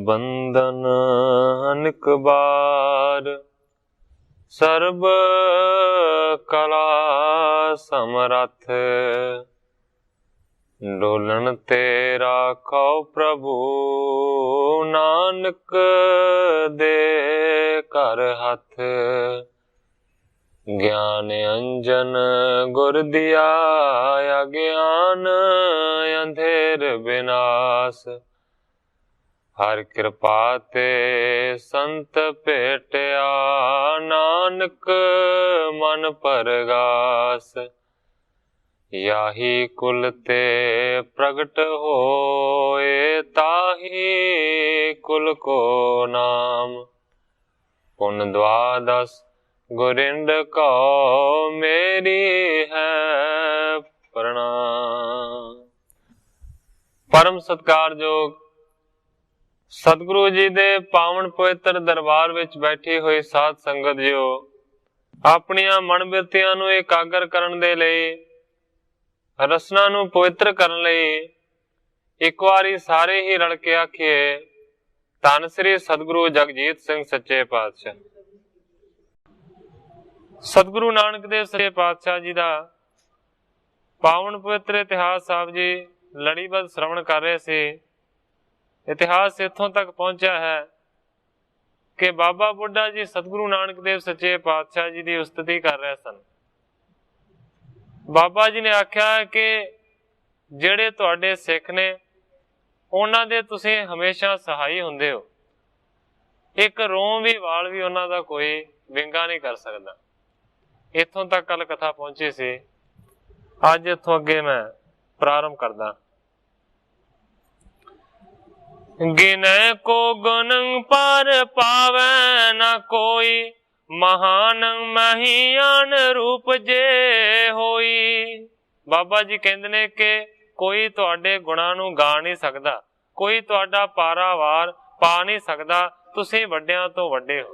बंधन अनेक बार, सर्ब कला समरथ, डोलन ते राखो प्रभु, नानक दे कर हथ। ज्ञान अंजन गुर दिया, अज्ञान अंधेर विनाश, हर कृपा ते संत भेटिया, नानक मन परगास। याही कुल ते प्रगट होए, ताही कुल को नाम, पुन द्वादश गुरिंद को मेरी है प्रणाम। परम सत्कारयोग सतगुरु जी दे पावन पवित्र दरबार विच बैठी हुई साध संगत जियो, अपनियां मन बिरतियां नूं एकागर करन दे लई, रसना नूं पवित्र करन लई एक वारी सारे ही रल के आखिए, धन श्री सतगुरु जगजीत सिंह सच्चे पातशाह। सतगुरु नानक देव सच्चे पातशाह जी का पावन पवित्र इतिहास आप जी लड़ीबद्ध श्रवण कर रहे थे। इतिहास इत्थों तक पहुंचा है कि बाबा बुढ़ा जी सतगुरु नानक देव सच्चे पातशाह जी की उस्तति कर रहे सन। बाबा जी ने आख्या कि जेड़े तुहाडे सिख ने उन्हां दे तुसीं हमेशा सहाई हुंदे हो, एक रोम भी वाल भी उन्हां दा कोई विंगा नहीं कर सकता। इत्थों तक कल कथा पहुंची सी, अज इत्थों अगे मैं प्रारंभ करदा। गिनय को गुण पर पावै न कोई, महान महियान रूप जे होई। बाबा जी कहंदे ने कि कोई तुहाडे गुणां नूं गा नहीं सकदा, कोई तुहाडा पारावार पा नहीं सकदा, तुसीं वड्डियां तो वड्डे हो।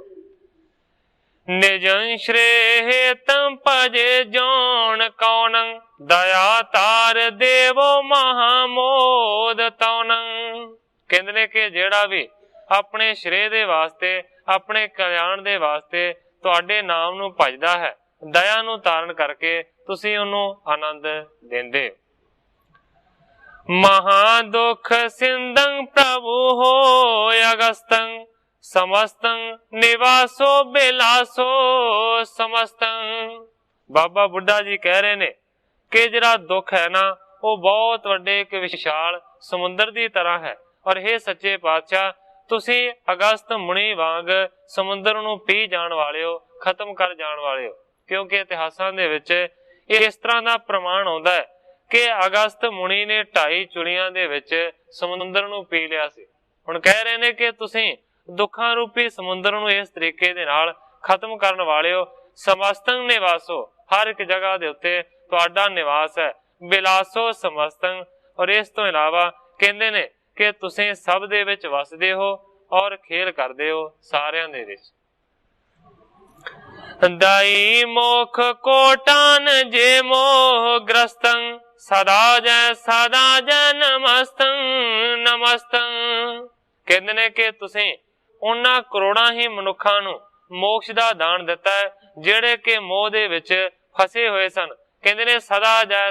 निजं श्रेयतम भजे जौन कौन, दया तार देवो महामोद तौनं। कहंदे ने कि जेड़ा भी अपने श्रेय दे वास्ते, अपने कल्याण दे वास्ते तुहाडे नाम नूं भजदा है, दया नूं तारण करके तुसीं उहनूं आनंद देंदे हो। महादुख सिंधं प्रभु होय अगस्तं, समस्तं निवासो बिलासो समस्तं। बाबा बुढ़ा जी कह रहे ने कि जिहड़ा दुख है ना, वो बहुत वड्डे एक विशाल समुंदर की तरह है। और हे सच्चे पातशाह, तुसी अगस्त मुनि वांग समुंदर नूं पी जाण वाले हो, खत्म कर जाण वाले हो। क्योंकि इतिहासां दे विच इस तरह का प्रमाण आउंदा है कि अगस्त मुनि ने 2.5 चुलियां दे विच समुंदर नूं पी लिया सी। हुण कह रहे ने कि तुसी दुखां रूपी समुंदर नूं इस तरीके दे नाल खत्म करन वाले हो। समस्तंग निवासो, हर एक जगह दे उत्ते तुहाडा निवास है। बिलासो समस्तंग, और इस तो इलावा कहंदे ने कि तुसीं सब दे विच वसदे हो और खेल करदे हो सारियां दे विच। दाई मोख कोटान जे मोह ग्रस्तं, सदा जय नमस्तं नमस्तं। कहंदे ने कि तुसीं उन्हां करोड़ां ही मनुखां नूं मोक्ष दा दान दिता है जेड़े कि मोह दे विच फसे हुए सन। कहंदे ने सदा जय,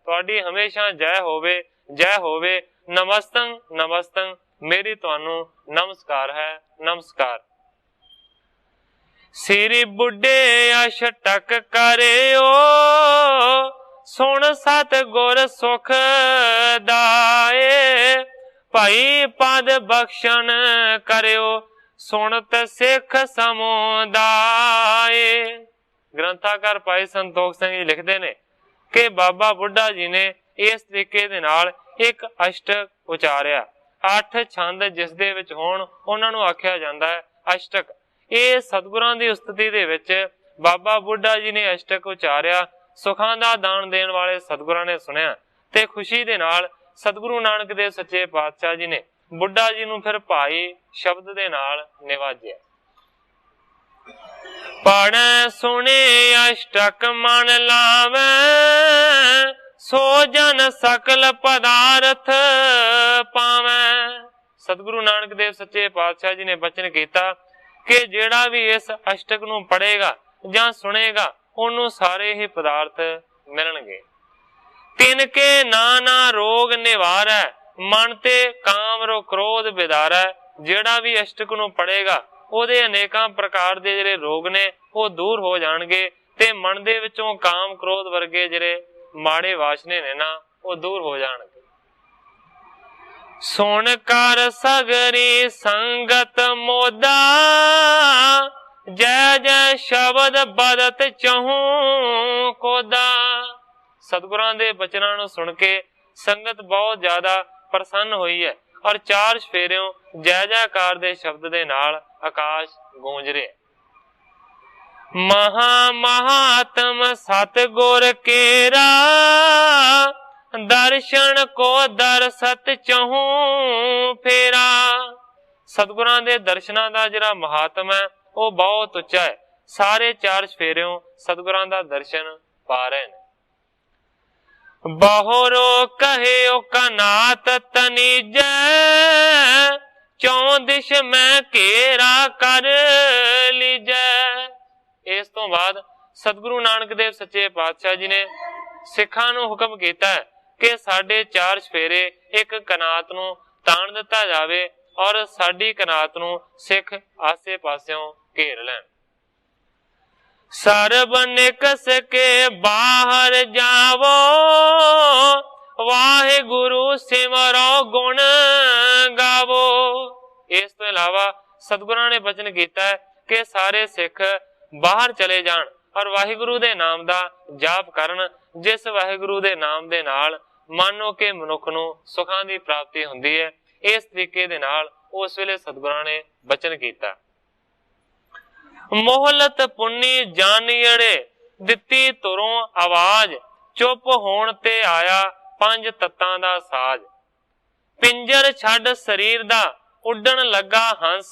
तुहाडी हमेशा जय होवे। नमस्तं नमस्तं, मेरी तुहानू नमस्कार है, नमस्कार। सिरी बुढ़े अष्टक करियो, सुन सत गुर सुख दाए। भाई पद बख्शन करियो, सुनत सिख समुदाय। ग्रंथाकार भाई संतोख सिंह जी लिखते ने कि बाबा बुढ़ा जी ने इस तरीके दे नाल एक अष्टक उचारिया। 8 छंद जिस दे विच होण उन्हां नूं आख्या जांदा है अष्टक। ये सतगुरां दी उस्तति दे विच बाबा बुढ़ा जी ने अष्टक उचारिया। सुखां दा दान देण वाले सतगुरां ने सुनिया ते खुशी दे नाल सतगुरु नानक देव सच्चे पातशाह जी ने बुढ़ा जी नूं फिर भाई शब्द दे नाल निवाजिया। पढ़े सुने अष्टक मन लावे, सो जन सकल पदार्थ पावे। सतगुरु नानक देव सच्चे पातशाह जी ने बचन किया कि जिहड़ा भी इस अष्टक नूं पढ़ेगा जां सुनेगा उन्होंने सारे ही पदार्थ मिलणगे। तिनके नाना रोग निवारै, मन ते काम रो क्रोध बिदारै। जिहड़ा भी अष्टक नूं पढ़ेगा ਉਹਦੇ अनेकां प्रकार ਦੇ ਜਿਹੜੇ रोग ने वो दूर हो जाणगे ते मन दे विचों काम क्रोध वर्गे ਜਿਹੜੇ माड़े वासने ने ना वो दूर हो जाणगे। सुन कर सगरी संगत मोदा, जय जय शब्द बदत चहूं कोदा। सतगुरां दे बचनां नूं सुन के संगत बहुत ज्यादा प्रसन्न हुई है और चार सफेरियों जय जयकार दे शब्द दे नाल आकाश गूंज रहे। महा महात्म सतगुर केरा, दर्शन को दरसत चहूं फेरा। सतगुरां दे दर्शनां दा जिहड़ा महात्म है वो बहुत उच्चा है। सारे चार सफेरियों सतगुरां दा दर्शन पा रहे हैं। बहुरो कहे कनात तनीजै, चौं दिश में घेरा कर लीजै। इस तो बाद सतगुरु नानक देव सच्चे पातशाह जी ने सिखां नूं हुक्म कीता है कि साडे चार सफेरे एक कनात नूं ताण दिता जावे और साडी कनात नूं सिख आसे पासियों घेर लैण। सर्ब निकस के बाहर जावो, वाहे गुरु सिमरो गुण गावो। इस तो इलावा सतगुरां ने बचन किया है कि सारे सिख बाहर चले जान और वाहिगुरु दे नाम दा जाप करन, जिस वाहिगुरु दे नाम दे नाल मानो के मनुख नूं सुखां दी प्राप्ति हुंदी है। इस तरीके दे नाल उस वेले सतगुरां ने बचन किया। मोहलत पुन्नी जानियड़े, दित्ती तुरों आवाज, चुप होण ते आया पंज तत्तां दा साज। पिंजर छड़ शरीर दा, उड्डण लगा हंस,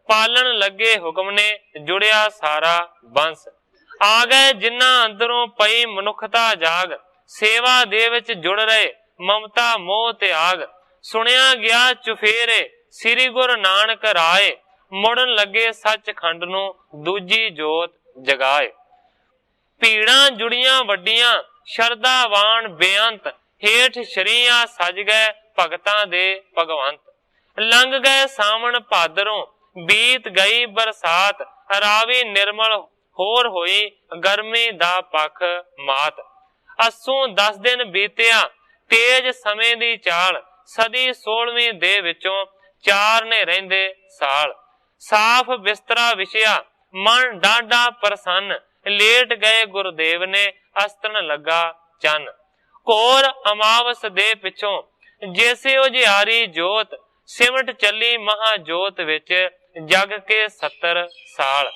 पालन लगे हुक्म ने जुड़िया सारा बंस। आ गए जिन्ना अंदरों पई मनुखता जाग, सेवा दे विच जुड़ रहे ममता मोह त्याग। सुनिया गया चुफेरे श्री गुरु नानक राय, मुड़न लगे सच खंड नूं दूजी जोत जगाए। भीड़ां जुड़ियां वड्डियां शरदावान बेअंत, हेठ शरीया सज गए भगतां दे भगवंत। लंघ गए सावन भादरों बीत गई बरसात, रावी निर्मल होर होई गर्मी दा पख मात। अस्सों 10 दिन बीतिया तेज समय दी चाल, सदी 16वीं दे विचों 4 ने रहिंदे साल। साफ बिस्तरा विछया मन डाढ़ा प्रसन्न, लेट गए गुरुदेव ने अस्तन लगा चन। घोर अमावस दे पिछों जैसे उजियारी जोत, सिमट चली महाजोत विच जग के 70 साल।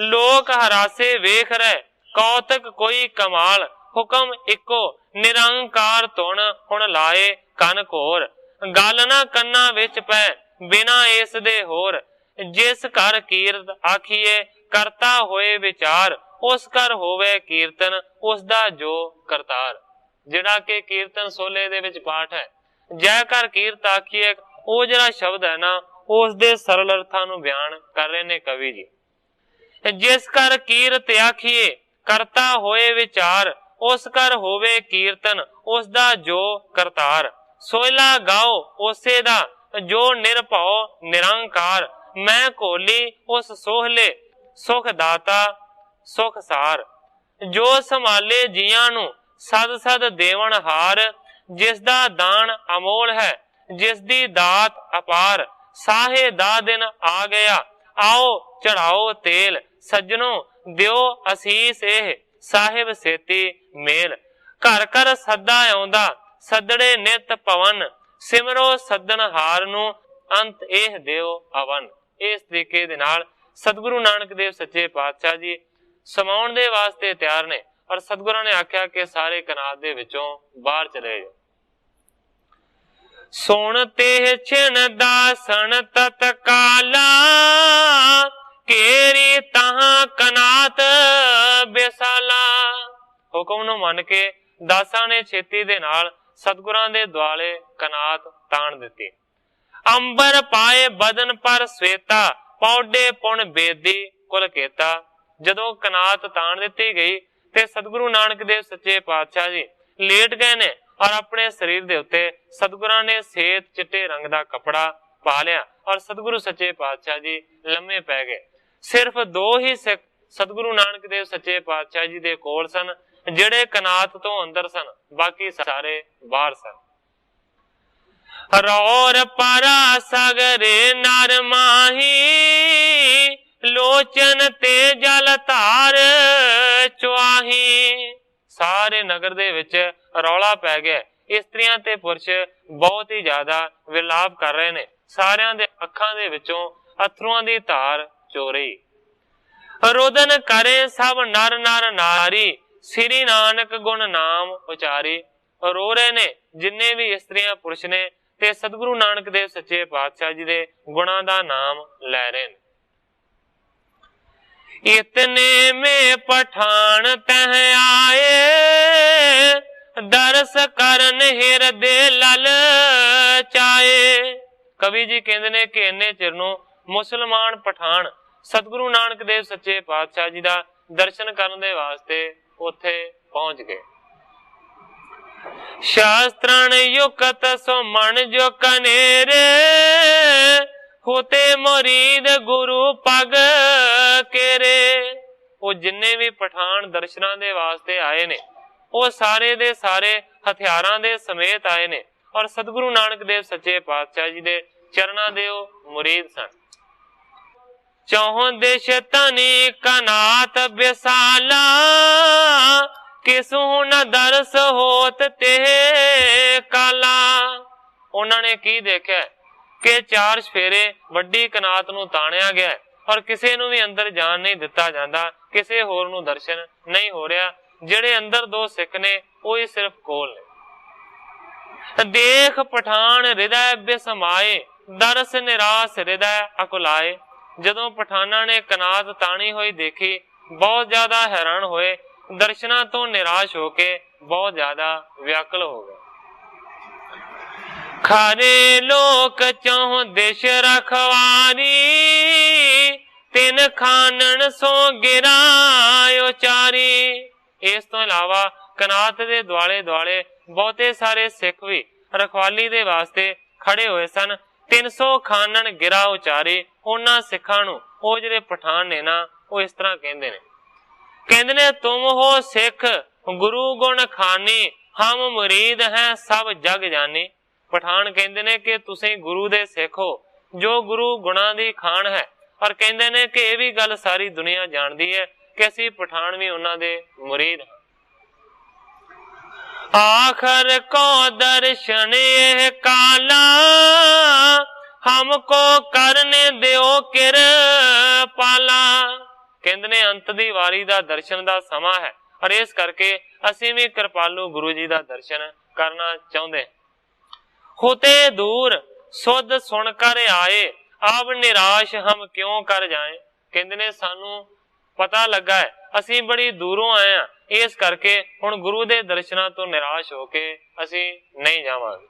लोक हरासे वेख रहे कौतक कोई कमाल, हुक्म इको निरंकार तुण हुण लाए कन घोर। गल ना कन्ना विच पै बिना इस दे होर, जिस घर कीरत आखिए करता होए विचार, उस घर होवे कीर्तन उसदा जो करतार। जिहड़ा के कीर्तन सोले दे विच पाठ है, जय कर कीरत आखिए, वो जिहड़ा शब्द है ना उस दे सरल अर्थां नूं बयान कर रहे ने कवि जी। जिस घर कीरत आखिए करता होए विचार, उस घर होवे कीर्तन उसदा जो करतार। सोयला गाओ उसे दा जो निरभौ निरंकार, मैं कोली उस सोहले सुख दाता सुख सार। जो संभाले जियां नूं सद सद देवन हार, जिसदा दान अमोल है जिसदी दात अपार। साहे दा दिन आ गया आओ चढ़ाओ तेल, सज्जनों दियो असीस एह साहिब सेती मेल। घर घर सदा आउंदा सदड़े नित पवन, सिमरो सदन हार नूं अंत एह दियो अवन। इस तरीके दे नाल सतगुरु नानक देव सच्चे पातशाह जी समाउण दे वास्ते तैयार ने और सतगुरां ने आख्या कि सारे कनात दे विचों बाहर चले जाओ। सुन तेह छिन दासन तत्काला, केरी तहां कनात बेसाला। हुक्म नूं मन के दासां ने छेती दे नाल सतगुरां दे दुआले कनात ताण दित्ती। अंबर पाए बदन पर स्वेता, पौडे पुण बेदी कुल केता। जदों कनात ताण दिती गई ते सतगुरु नानक देव सच्चे पातशाह जी लेट गए ने और अपने शरीर दे उत्ते सतगुरां ने सेत चिट्टे रंग दा कपड़ा पा लिया और सतगुरु सच्चे पातशाह जी लम्मे पै गए। सिर्फ दो ही सिख सतगुरु नानक देव सच्चे पातशाह जी दे कोल सन जिहड़े कनात तो अंदर सन, बाकी सारे बाहर सन। रौर परा सगरे नर माही, लोचन ते जल धार चुआही। सारे नगर दे विच रौला पै गया। इस्त्रियां ते पुरुष बहुत ही ज्यादा विलाप कर रहे ने। सारियां दे अखां दे विचों अथरुआं दी धार चो रही। रोदन करे सब नर नर नारी, श्री नानक गुण नाम उचारी। रो रहे ने जिन्ने भी इस्त्रियां पुरुष ने ते सतगुरु नानक देव सच्चे पातशाह जी दे गुणां दा नाम लै रहे ने। इतने में पठान तह आए, दरस करन हिरदे लल चाए। कवि जी कहते ने कि इन्ने चिर नूं मुसलमान पठान सतगुरु नानक देव सच्चे पातशाह जी दा दर्शन करन दे वास्ते उत्थे पहुंच गए। शास्त्रन युक्त सो मन जो कनेरे, होते मुरीद गुरु पग केरे। वो जिन्ने भी पठान दर्शनां दे वास्ते आए ने वो सारे दे सारे हथियारां दे समेत आए ने और सतगुरु नानक देव सच्चे पातशाह जी दे चरणां दे मुरीद सन। चौहों दिश तनी कनात बिसाला, किसू न दरस होत ते काला। उन्होंने की देखा कि चार सफेरे वड्डी कनात नूं ताणिया गया और किसी नूं भी अंदर जान नहीं दिता जाता, किसी होर नूं दर्शन नहीं हो रहा। जिहड़े अंदर दो सिख ने वो ही सिर्फ कोल ने। देख पठान हृदय बिसमाए, दरस निराश हृदय अकुलाए। जदों पठाना ने कनात ताणी हुई देखी बहुत ज्यादा हैरान होए, दर्शना तो निराश होके बहुत ज्यादा व्याकुल हो गए। खारे लोक चौं दिश रखवारी, तिन खानन सो गिरायो चारी। इस तो इलावा कनात दे दुआले दुआले बहुते सारे सिख भी रखवाली दे वास्ते खड़े हुए सन। 300 खानन गिरा उचारी। उन्हां सिखां नूं ओ जिहड़े पठान ने ना वो इस तरह कहंदे ने तुम हो सिख गुरु गुण खानी, हम मुरीद हैं सब जग जानी। पठान कहंदे ने कि तुसीं गुरु दे सिख हो जो गुरु गुणां दी खान है और कहंदे ने कि यह भी गल सारी दुनिया जानदी है कि असीं पठान भी उन्हां दे मुरीद हैं। आखर को दर्शन यह काला, हमको करने दियो किरपाला। कहंदे ने अंत दी वारी दा दर्शन दा समा है और इस करके असीं भी कृपालु गुरु जी दा दर्शन करना चाहुंदे हैं। होते दूर सुध सुन कर आए, अब निराश हम क्यों कर जाए। कहंदे ने सानू पता लगा है असीं बड़ी दूरों आए हैं, इस करके हुण गुरु दे दर्शनां तो निराश होके असीं नहीं जावांगे।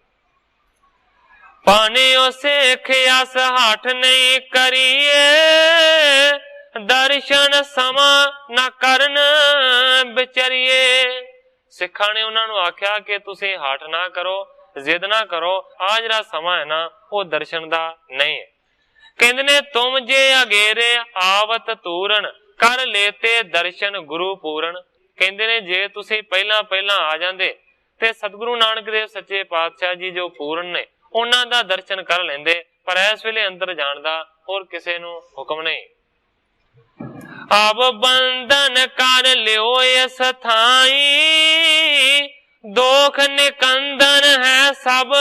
पाने सिख अस हाठ नहीं करिए, दर्शन समा न करन विचरिए। सिखां ने उन्हां नूं आख्या कि तुसीं हाठ ना करो, जिद ना करो, आ जिहड़ा समा है ना वो दर्शन दा नहीं है। कहंदे ने तुम जे अगेरे आवत तूरन, कर लेते दर्शन गुरु पूरन। कहंदे ने जे तुसीं पहला पहला आ जांदे ते सतगुरु नानक देव सच्चे पातशाह जी जो पूरन ने उन्हां दा दर्शन कर लेंदे, पर इस वेले अंदर जाण दा होर किसे नूं हुक्म नहीं। अब बंधन कर लियो इस थाई, दोख निकंदन है सब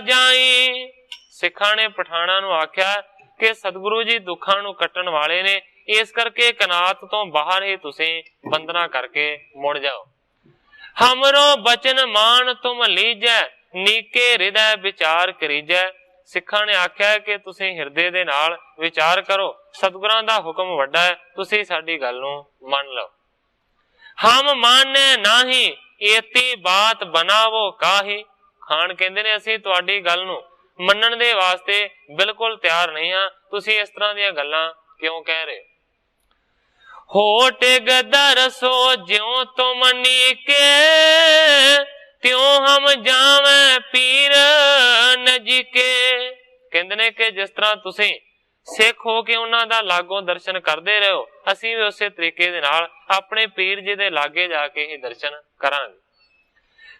जाई। सिखां ने पठाणा नूं आख्या कि सतगुरु जी दुखां नूं कट्टण वाले ने, इस करके कनात तो बाहर ही तुसीं बंदना करके मुड़ जाओ। हमरो बचन मान तुम लीजै, नीके हृदय विचार करीजै। सिखां ने आख्या कि तुसीं हिरदे दे नाल विचार करो, सतगुरां दा हुक्म वड्डा है, तुसीं साडी गल नूं मन लो। हम माने नाही एती बात बनावो काही। खान कहंदे ने असीं तुहाडी गल नूं ਮੰਨਣ ਦੇ ਵਾਸਤੇ ਬਿਲਕੁਲ ਤਿਆਰ ਨਹੀਂ ਹਾਂ। ਤੁਸੀਂ ਇਸ ਤਰ੍ਹਾਂ ਦੀਆਂ ਗੱਲਾਂ ਕਿਉਂ ਕਹਿ ਰਹੇ? होट गदर सो ज्यों तुम नीके, त्यों हम जावे पीर नजीके। कहते ने कि जिस तरह तुसी सिख हो के उन्हां दा लागों दर्शन करते रहो, असीं भी उसे तरीके दे नाल अपने पीर जी दे लागे जाके ही दर्शन करांगे।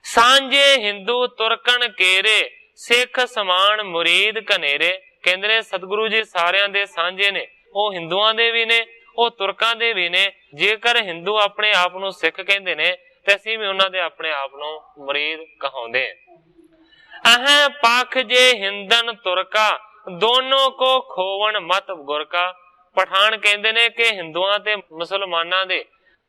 सांझे हिंदू तुरकन केरे, सिख समान मुरीद कनेरे। कहते ने सतगुरु जी सारियां दे सांझे ने, वो हिंदुआं दे भी ने, ਉਹ ਤੁਰਕਾਂ ਦੇ ਵੀ ਨੇ। ਜੇਕਰ ਹਿੰਦੂ ਆਪਣੇ ਆਪ ਨੂੰ ਸਿੱਖ ਕਹਿੰਦੇ ਨੇ ਤੇ ਅਸੀਂ ਵੀ ਉਹਨਾਂ ਦੇ ਆਪਣੇ ਆਪ ਨੂੰ ਮੁਰੀਦ ਕਹਾਉਂਦੇ ਹਾਂ। ਅਹ ਪੱਖ ਜੇ ਹਿੰਦਨ ਤੁਰਕਾ, ਦੋਨੋਂ ਕੋ ਖੋਵਣ ਮਤ ਗੁਰਕਾ। ਪਠਾਨ ਕਹਿੰਦੇ ਨੇ ਕਿ ਹਿੰਦੂਆਂ ਤੇ ਮੁਸਲਮਾਨਾਂ ਦੇ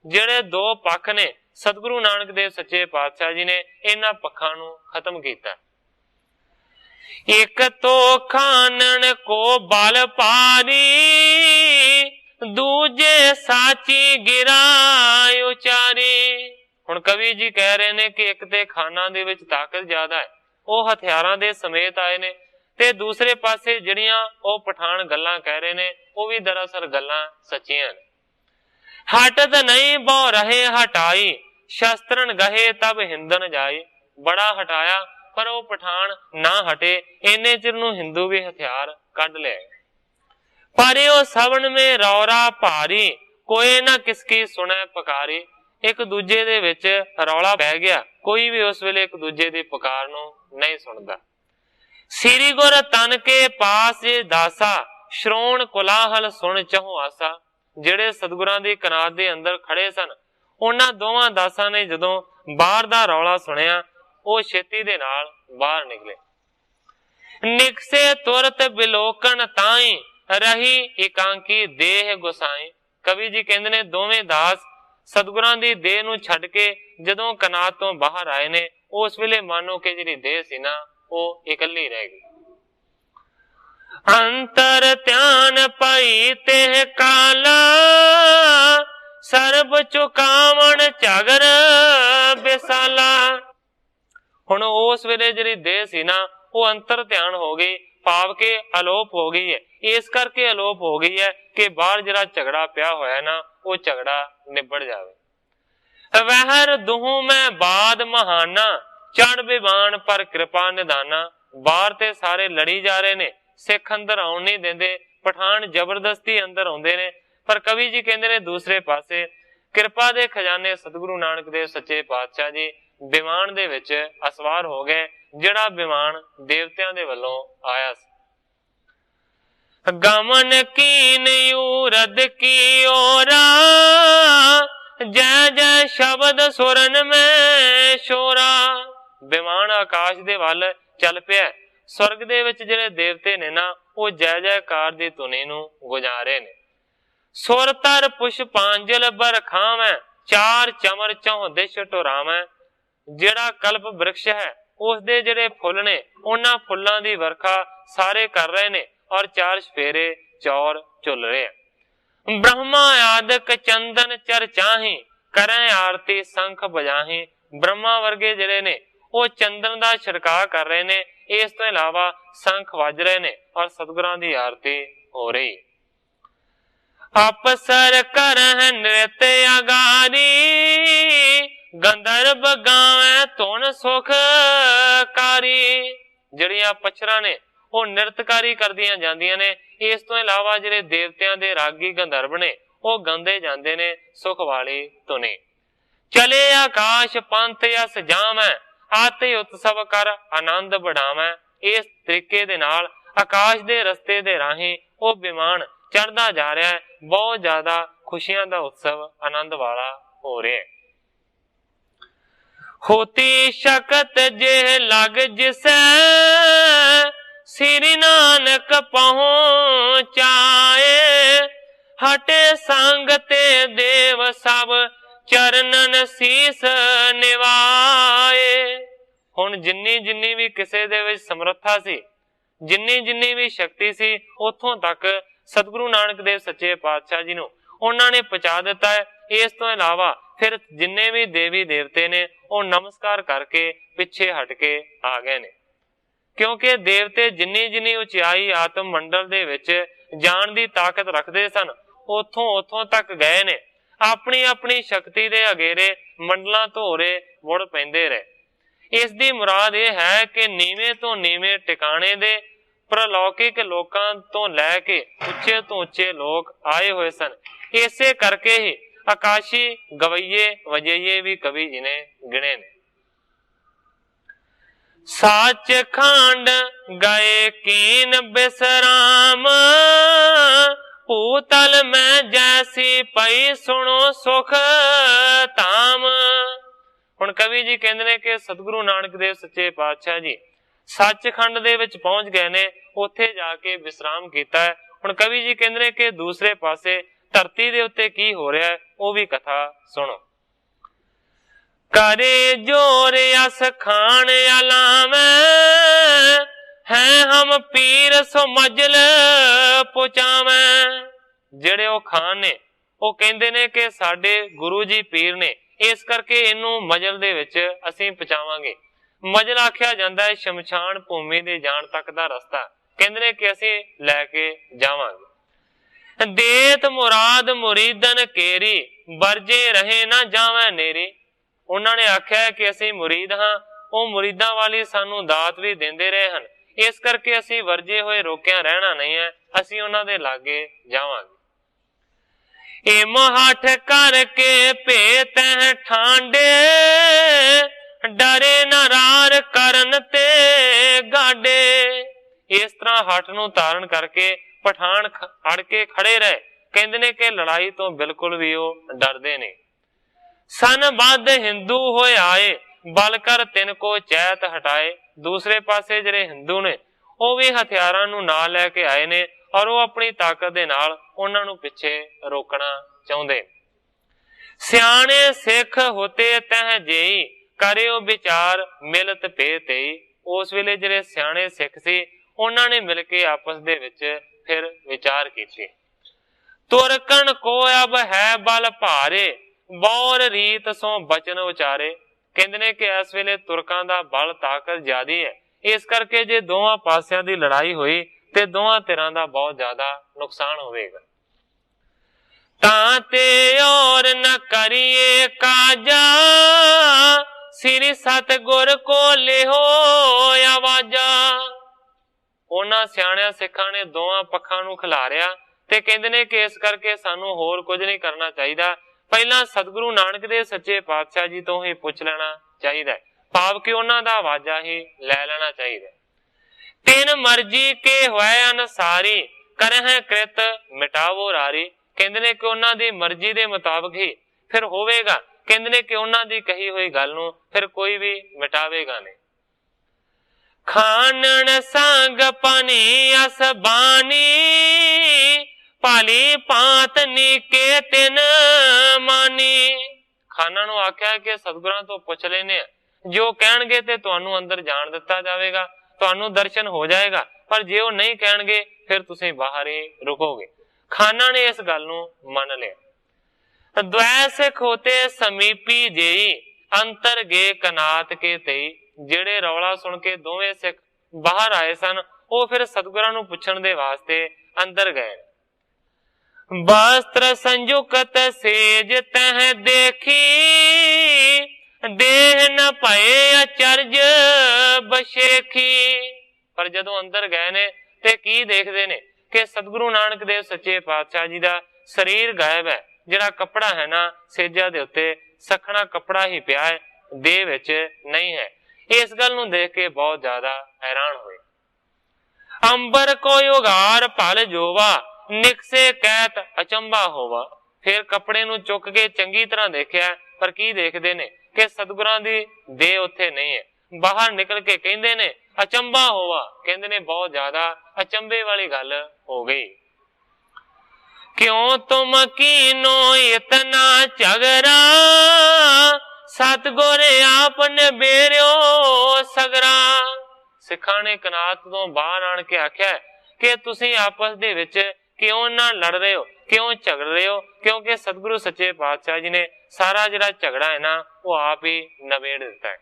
ਜਿਹੜੇ ਦੋ ਪੱਖ ਨੇ, ਸਤਿਗੁਰੂ ਨਾਨਕ ਦੇਵ ਸੱਚੇ ਪਾਤਸ਼ਾਹ ਜੀ ਨੇ ਇਹਨਾਂ ਪੱਖਾਂ ਨੂੰ ਖਤਮ ਕੀਤਾ। ਇੱਕ ਤੋ ਖਾਨਣ ਕੋ ਬਲ ਪਾਰੀ, ਦੂਜੇ ਸਾਚੀ ਗਿਰਾ ਉਚਾਰੀ। ਹੁਣ ਕਵੀ ਜੀ ਕਹਿ ਰਹੇ ਨੇ ਕਿ ਇੱਕ ਤੇ ਖਾਨਾਂ ਦੇ ਵਿੱਚ ਤਾਕਤ ਜ਼ਿਆਦਾ ਹੈ, ਉਹ ਹਥਿਆਰਾਂ ਦੇ ਸਮੇਤ ਆਏ ਨੇ, ਤੇ ਦੂਸਰੇ ਪਾਸੇ ਜਿਹੜੀਆਂ ਉਹ ਪਠਾਨ ਗੱਲਾਂ ਕਹਿ ਰਹੇ ਨੇ ਉਹ ਵੀ ਦਰਅਸਲ ਗੱਲਾਂ ਸੱਚੀਆਂ ਨੇ। ਹਟਤ ਨਹੀਂ ਬਹੁ ਰਹੇ ਹਟਾਈ, ਸ਼ਸਤਰਨ ਗਹੇ ਤਬ ਹਿੰਦਨ ਜਾਈ। ਬੜਾ ਹਟਾਇਆ ਪਰ ਉਹ ਪਠਾਨ ਨਾ ਹਟੇ, ਇੰਨੇ ਚਿਰ ਨੂੰ ਹਿੰਦੂ ਵੀ ਹਥਿਆਰ ਕੱਢ ਲਏ। ਪਰਿਓ ਸਵਣ ਮੇ ਰੌਰਾ ਭਾਰੀ, ਕੋਈ ਨਾ ਕਿਸਕੀ ਸੁਣੈ ਪੁਕਾਰੀ। ਇੱਕ ਦੂਜੇ ਦੇ ਵਿੱਚ ਰੌਲਾ ਪੈ ਗਿਆ, ਕੋਈ ਵੀ ਉਸ ਵੇਲੇ ਇੱਕ ਦੂਜੇ ਦੀ ਪੁਕਾਰ ਨੂੰ ਨਹੀਂ ਸੁਣਦਾ। ਸ੍ਰੀ ਗੁਰ ਤਨ ਕੇ ਪਾਸ ਜੇ ਦਾਸਾ, ਸ਼੍ਰੋਣ ਕੋਲਾਹਲ ਸੁਣ ਚਹੁ ਆਸਾ। ਜਿਹੜੇ ਸਤਿਗੁਰਾਂ ਦੀ ਕਨਾਤ ਦੇ ਅੰਦਰ ਖੜੇ ਸਨ, ਉਹਨਾਂ ਦੋਵਾਂ ਦਾਸਾਂ ਨੇ ਜਦੋਂ ਬਾਹਰ ਦਾ ਰੌਲਾ ਸੁਣਿਆ, ਉਹ ਛੇਤੀ ਦੇ ਨਾਲ ਬਾਹਰ ਨਿਕਲੇ। ਨਿਕਸੇ ਤੁਰਤ ਬਿਲੋਕਣ ਤਾਈ, ਰਹੀ ਇਕਾਂਕੀ ਦੇਹ ਗੁਸਾਈ। ਕਵੀ ਜੀ ਕਹਿੰਦੇ ਨੇ ਦੋਵੇਂ ਦਾਸ ਸਤਿਗੁਰਾਂ ਦੀ ਦੇਹ ਨੂੰ ਛੱਡ ਕੇ ਜਦੋਂ ਕਨਾਤ ਤੋਂ ਬਾਹਰ ਆਏ ਨੇ, ਉਸ ਵੇਲੇ ਮਾਨੋ ਕਿ ਜਿਹੜੀ ਦੇਹ ਸੀ ਨਾ ਉਹ ਇਕੱਲੀ ਰਹਿ ਗਈ। ਅੰਤਰ ਧਿਆਨ ਪਈ ਤੇ ਕਾਲਾ, ਸਰਬ ਚੁਕਾਵਣ ਝਗਰ ਬਿਸਾਲਾ। ਹੁਣ ਉਸ ਵੇਲੇ ਜਿਹੜੀ ਦੇਹ ਸੀ ਨਾ ਉਹ ਅੰਤਰ ਧਿਆਨ ਹੋ ਗਈ, ਭਾਵ ਕਿ ਅਲੋਪ ਹੋ ਗਈ ਹੈ। ਇਸ ਕਰਕੇ ਅਲੋਪ ਹੋ ਗਈ ਹੈ ਕਿ ਬਾਹਰ ਜਿਹੜਾ ਝਗੜਾ ਪਿਆ ਹੋਇਆ ਨਾ ਉਹ ਝਗੜਾ ਨਿਬੜ ਜਾਵੇ। ਵਹਿਰ ਦੁਹੂ ਮੈਂ ਬਾਦ ਮਹਾਨਾ, ਚੜ ਬਿਵਾਨ ਪਰ ਕਿਰਪਾ ਨਿਦਾਨਾ। ਬਾਹਰ ਤੇ ਸਾਰੇ ਲੜੀ ਜਾ ਰਹੇ ਨੇ, ਸਿੱਖ ਅੰਦਰ ਆਉਣ ਨਹੀਂ ਦਿੰਦੇ, ਪਠਾਨ ਜ਼ਬਰਦਸਤੀ ਅੰਦਰ ਆਉਂਦੇ ਨੇ। ਪਰ ਕਵੀ ਜੀ ਕਹਿੰਦੇ ਨੇ ਦੂਸਰੇ ਪਾਸੇ ਕਿਰਪਾ ਦੇ ਖਜ਼ਾਨੇ ਸਤਿਗੁਰੂ ਨਾਨਕ ਦੇਵ ਸੱਚੇ ਪਾਤਸ਼ਾਹ ਜੀ ਵਿਮਾਨ ਦੇ ਵਿੱਚ ਅਸਵਾਰ ਹੋ ਗਏ, ਜਿਹੜਾ ਵਿਮਾਨ ਦੇਵਤਿਆਂ ਦੇ ਵੱਲੋਂ ਆਇਆ ਸੀ। ਗਮਨ ਕੀਨ ਯੂਰਦ ਕੀ ਓਰਾ, ਜੈ ਜੈ ਸ਼ਬਦ ਸੁਰਨ ਮੈਂ ਸ਼ੋਰਾ। ਵਿਮਾਨ ਆਕਾਸ਼ ਦੇ ਵੱਲ ਚੱਲ ਪਿਆ। ਸਵਰਗ ਦੇ ਵਿੱਚ ਜਿਹੜੇ ਦੇਵਤੇ ਨੇ ਨਾ ਉਹ ਜੈ ਜੈਕਾਰ ਦੀ ਧੁਨੀ ਨੂੰ ਗੁਜਾਰੇ ਨੇ। ਸੁਰ ਤਰ ਪੁਸ਼ਪਾਂਜਲ ਬਰਖਾਵੈ, ਚਾਰ ਚਮਰ ਚੌ ਦਿਸ਼ ਟੁਰਾਵੈ। ਜਿਹੜਾ ਕਲਪ ਬ੍ਰਿਕਸ਼ ਹੈ ਉਸ ਦੇ ਜਿਹੜੇ ਫੁੱਲ ਨੇ ਉਹਨਾਂ ਫੁੱਲਾਂ ਦੀ ਵਰਖਾ ਸਾਰੇ ਕਰ ਰਹੇ ਨੇ ਔਰ ਚਾਰ ਸਫੇਰੇ ਚੌਰ ਝੁੱਲ ਰਹੇ। ਬ੍ਰਹਮਾ ਆਦਿਕ ਚੰਦਨ ਚਰਚਾਹੀ, ਕਰੈ ਆਰਤੀ ਸੰਖ ਬਜਾਹੀ। ਬ੍ਰਹਮਾ ਵਰਗੇ ਜਿਹੜੇ ਨੇ ਉਹ ਚੰਦਨ ਦਾ ਛਿੜਕਾਅ ਕਰ ਰਹੇ ਨੇ, ਇਸ ਤੋਂ ਇਲਾਵਾ ਸੰਖ ਵੱਜ ਰਹੇ ਨੇ ਔਰ ਸਤਿਗੁਰਾਂ ਦੀ ਆਰਤੀ ਹੋ ਰਹੀ। ਅਪਸਰ ਕਰਹਿ ਨ੍ਰਿਤ ਅਗਾਰੀ, ਗੰਧਰਵ ਗਾਵੈ ਧੁਨ ਸੁਖ ਕਾਰੀ। ਜਿਹੜੀਆਂ ਪਛਰਾਂ ਨੇ ਉਹ ਨਿਰਤਕਾਰੀ ਕਰਦੀਆਂ ਜਾਂਦੀਆਂ ਨੇ। ਇਸ ਤੋਂ ਇਲਾਵਾ ਜਿਹੜੇ ਦੇਵਤਿਆਂ ਦੇ ਰਾਗੀ ਗੰਧਰਵ ਨੇ ਉਹ ਗਾਉਂਦੇ ਜਾਂਦੇ ਨੇ ਸੁਖ ਵਾਲੀ ਧੁਨੀ। ਚਲੇ ਆਕਾਸ਼ ਪੰਥ ਅਸ ਜਾਵੈ, ਆਤੇ ਉਤਸਵ ਕਰ ਆਨੰਦ ਬੜਾਵੈ। ਇਸ ਤਰੀਕੇ ਦੇ ਨਾਲ ਆਕਾਸ਼ ਦੇ ਰਸਤੇ ਦੇ ਰਾਹੀਂ ਉਹ ਵਿਮਾਨ ਚੜਦਾ ਜਾ ਰਿਹਾ ਹੈ। ਬਹੁਤ ਜ਼ਿਆਦਾ ਖੁਸ਼ੀਆਂ ਦਾ ਉਤਸਵ ਆਨੰਦ ਵਾਲਾ ਹੋ ਰਿਹਾ ਹੈ। ਹੋਤੀ ਸ਼ਕਤ ਜੇ ਲਗ ਜਿਸੈ, ਸ੍ਰੀ ਨਾਨਕ ਪਹੁੰਚਾਏ। ਹਟੇ ਸੰਗ ਤੇ ਦੇਵ ਸਭ, ਚਰਨਨ ਸੀਸ ਨਿਵਾਏ। ਹੁਣ ਜਿੰਨੀ ਵੀ ਕਿਸੇ ਦੇ ਵਿੱਚ ਸਮਰੱਥਾ ਸੀ, ਜਿੰਨੀ ਵੀ ਸ਼ਕਤੀ ਸੀ, ਉੱਥੋਂ ਤੱਕ ਸਤਿਗੁਰੂ ਨਾਨਕ ਦੇਵ ਸੱਚੇ ਪਾਤਸ਼ਾਹ ਜੀ ਨੂੰ ਉਹਨਾਂ ਨੇ ਪਹੁੰਚਾ ਦਿੱਤਾ ਹੈ। ਇਸ ਤੋਂ ਇਲਾਵਾ ਫਿਰ ਜਿੰਨੇ ਵੀ ਦੇਵੀ ਦੇਵਤੇ ਨੇ ਉਹ ਨਮਸਕਾਰ ਕਰਕੇ ਪਿੱਛੇ ਹਟ ਕੇ ਆ ਗਏ ਨੇ। क्योंकि देवते जिन्नी जिन्नी उचियाई आत्म मंडल दे विच जान दी ताकत रखते सन उथों उथों तक गए ने। अपनी अपनी शक्ति दे अगेरे मंडलां धोरे मुड़ पैंदे रहे। इस दी मुराद यह है कि नीवें तो नीवें टिकाणे दे प्रलौकिक लोकां तो लैके उच्चे तो उच्चे लोग आए हुए सन। इसे करके ही आकाशी गवैये वजैये भी कवि जी ने गिने ने। साच खंड गए कीन बिसराम, भूतल में जैसी पई सुनो सुख ताम। हुण कवि जी कहंदे ने कि सतगुरु नानक देव सच्चे पातशाह जी सचखंड दे विच पहुंच गए ने, उत्थे जाके विश्राम कीता है। हुण कवि जी कहंदे ने कि दूसरे पासे धरती दे उत्ते की हो रहा है वो भी कथा सुनो। करे जोर अस खान अलावे, हैं हम पीर सो मजल पुचावे। जेड़े वो खान ने वो कहंदे ने कि साडे गुरु जी पीर ने, इस करके इनू मजल दे विच असीं पहुंचावांगे। मजल आख्या जांदा है शमशान भूमि दे जाण तक दा रस्ता, कहंदे ने कि असीं लैके जावांगे। देत मुराद मुरीदन केरी, बरजे रहे ना जावे नेरी। उन्होंने आख्या है कि असीं मुरीद हाँ, वो मुरीदां वाली सानू दात भी देंदे रहे हन, इस करके असीं वर्जे होए रोकिया रहना नहीं है, असीं उन्हां दे लागे जावांगे। इम हठ करके भेत है ठांडे, डरे नारार करन ते गाडे। इस तरह हठ नू धारण करके पठान अड़ के खड़े रहे, कहंदे ने कि लड़ाई तो बिल्कुल भी वो डरदे नहीं। सन बद हिंदू होए आए, बल कर तिन को चैत हटाए। दूसरे पासे जिहड़े हिंदू ने वो भी हथियारां नू नाल लैके आए ने और वो अपनी ताकत दे नाल उन्हां नू पिछे रोकना चाहुंदे। सियाणे सिख होते तह जेई, करियो विचार मिलत पे तेई। उस वेले जिहड़े सियाणे सिख सी उन्हां ने मिल के आपस दे विच फिर विचार कीते। तुरकन को अब है बल भारे, बौर रीत सो बचन उचारे। कहंदे ने कि इस वेले तुरकां दा बल ताकत ज्यादा है, इस करके जे दोवां पासियां दी लड़ाई हुई ते दोवां धिरां दा बहुत ज्यादा नुकसान होवेगा। तां ते और न करिए काजा, श्री सतगुर को लेहो आवाजा। उन्हां सियाणियां सिखां ने दोवां पक्षां नू खिलारिया ते कहंदे ने कि इस करके सानू होर कुछ नहीं करना चाहिदा, पहला सतगुरु नानक देव सच्चे पातशाह जी तो ही पुछ लेना चाहिए, भाव कि उन्हां दा आवाजा ही लै लेना चाहिए। तिन मर्जी के होए अनुसारी, करह कृत मिटावो रारी। कहंदे ने कि उन्हां दी मर्जी दे मुताबिक ही फिर होवेगा, कहंदे ने कि उन्हां दी कही हुई गल नू फिर कोई भी मिटावेगा नहीं। खानन संग पनी अस बानी, पाली पात नीके तिन मानी। खाना नू आख्या कि सतगुरां तो पुछ लेने, जो कहणगे ते तुहानू अंदर जान दिता जाएगा, तुहानू दर्शन हो जाएगा, पर जे वो नहीं कहणगे फिर तुसीं बाहर ही रुकोगे। खाना ने इस गल नू मन लिया। द्वैसिख होते समीपी जेई, अंतर गे कनात के तेई। जेड़े रौला सुन के दोवें सिख बाहर आए सन, वो फिर सतगुरां नू पुछण दे वास्ते अंदर गए। वस्त्र संयुक्त सेज तह देखी, देह न भये अचरज बशेखी। पर जदों अंदर गए ने ते की देखदे ने कि सतगुरु नानक देव सच्चे पातशाह जी दा शरीर गायब है, जिहड़ा कपड़ा है ना सेजा दे उत्ते सखना कपड़ा ही पिया है, देह विच नहीं है। इस गल नूं देख के बहुत ज्यादा हैरान हुए। अंबर को उगार फल जोवा, निकसे कैत अचंबा होवा। फिर कपड़े नूं चुक के चंगी तरह देखिया, पर की देखदे ने कि सतगुरां दी देह उत्थे नहीं है। बाहर निकल के कहंदे ने अचंबा होवा, कहंदे ने बहुत ज्यादा अचंबे वाली गल हो गई। क्यों तुम कीनो इतना झगड़ा, सतगुर आपने बेरियो सगरा। सिखां ने कनात तो बाहर आण के आख्या कि तुसीं आपस दे विच क्यों ना लड़ रहे हो, क्यों झगड़ रहे हो, क्योंकि सतगुरु सच्चे पातशाह जी ने सारा जिहड़ा झगड़ा है ना वो आप ही नवेड़ दिता है।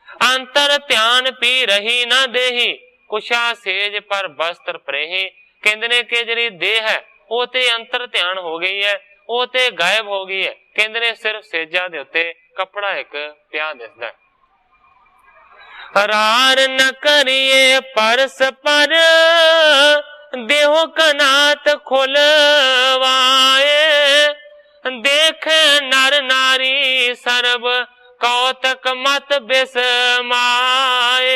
अंतर ध्यान पी रही न देही, कुशा सेज पर वस्त्र प्रेही। कहते ने कि जिहड़ी देह है वो ते अंतर ध्यान हो गई है, वो ते गायब हो गई है। कहते ने सिर्फ सेजा दे उत्ते कपड़ा एक पिया दिसदा है। रार न करिए परस पर, देहो कनात खुलवाए। देख नर नारी सर्ब, कौतक मत बिसमाए।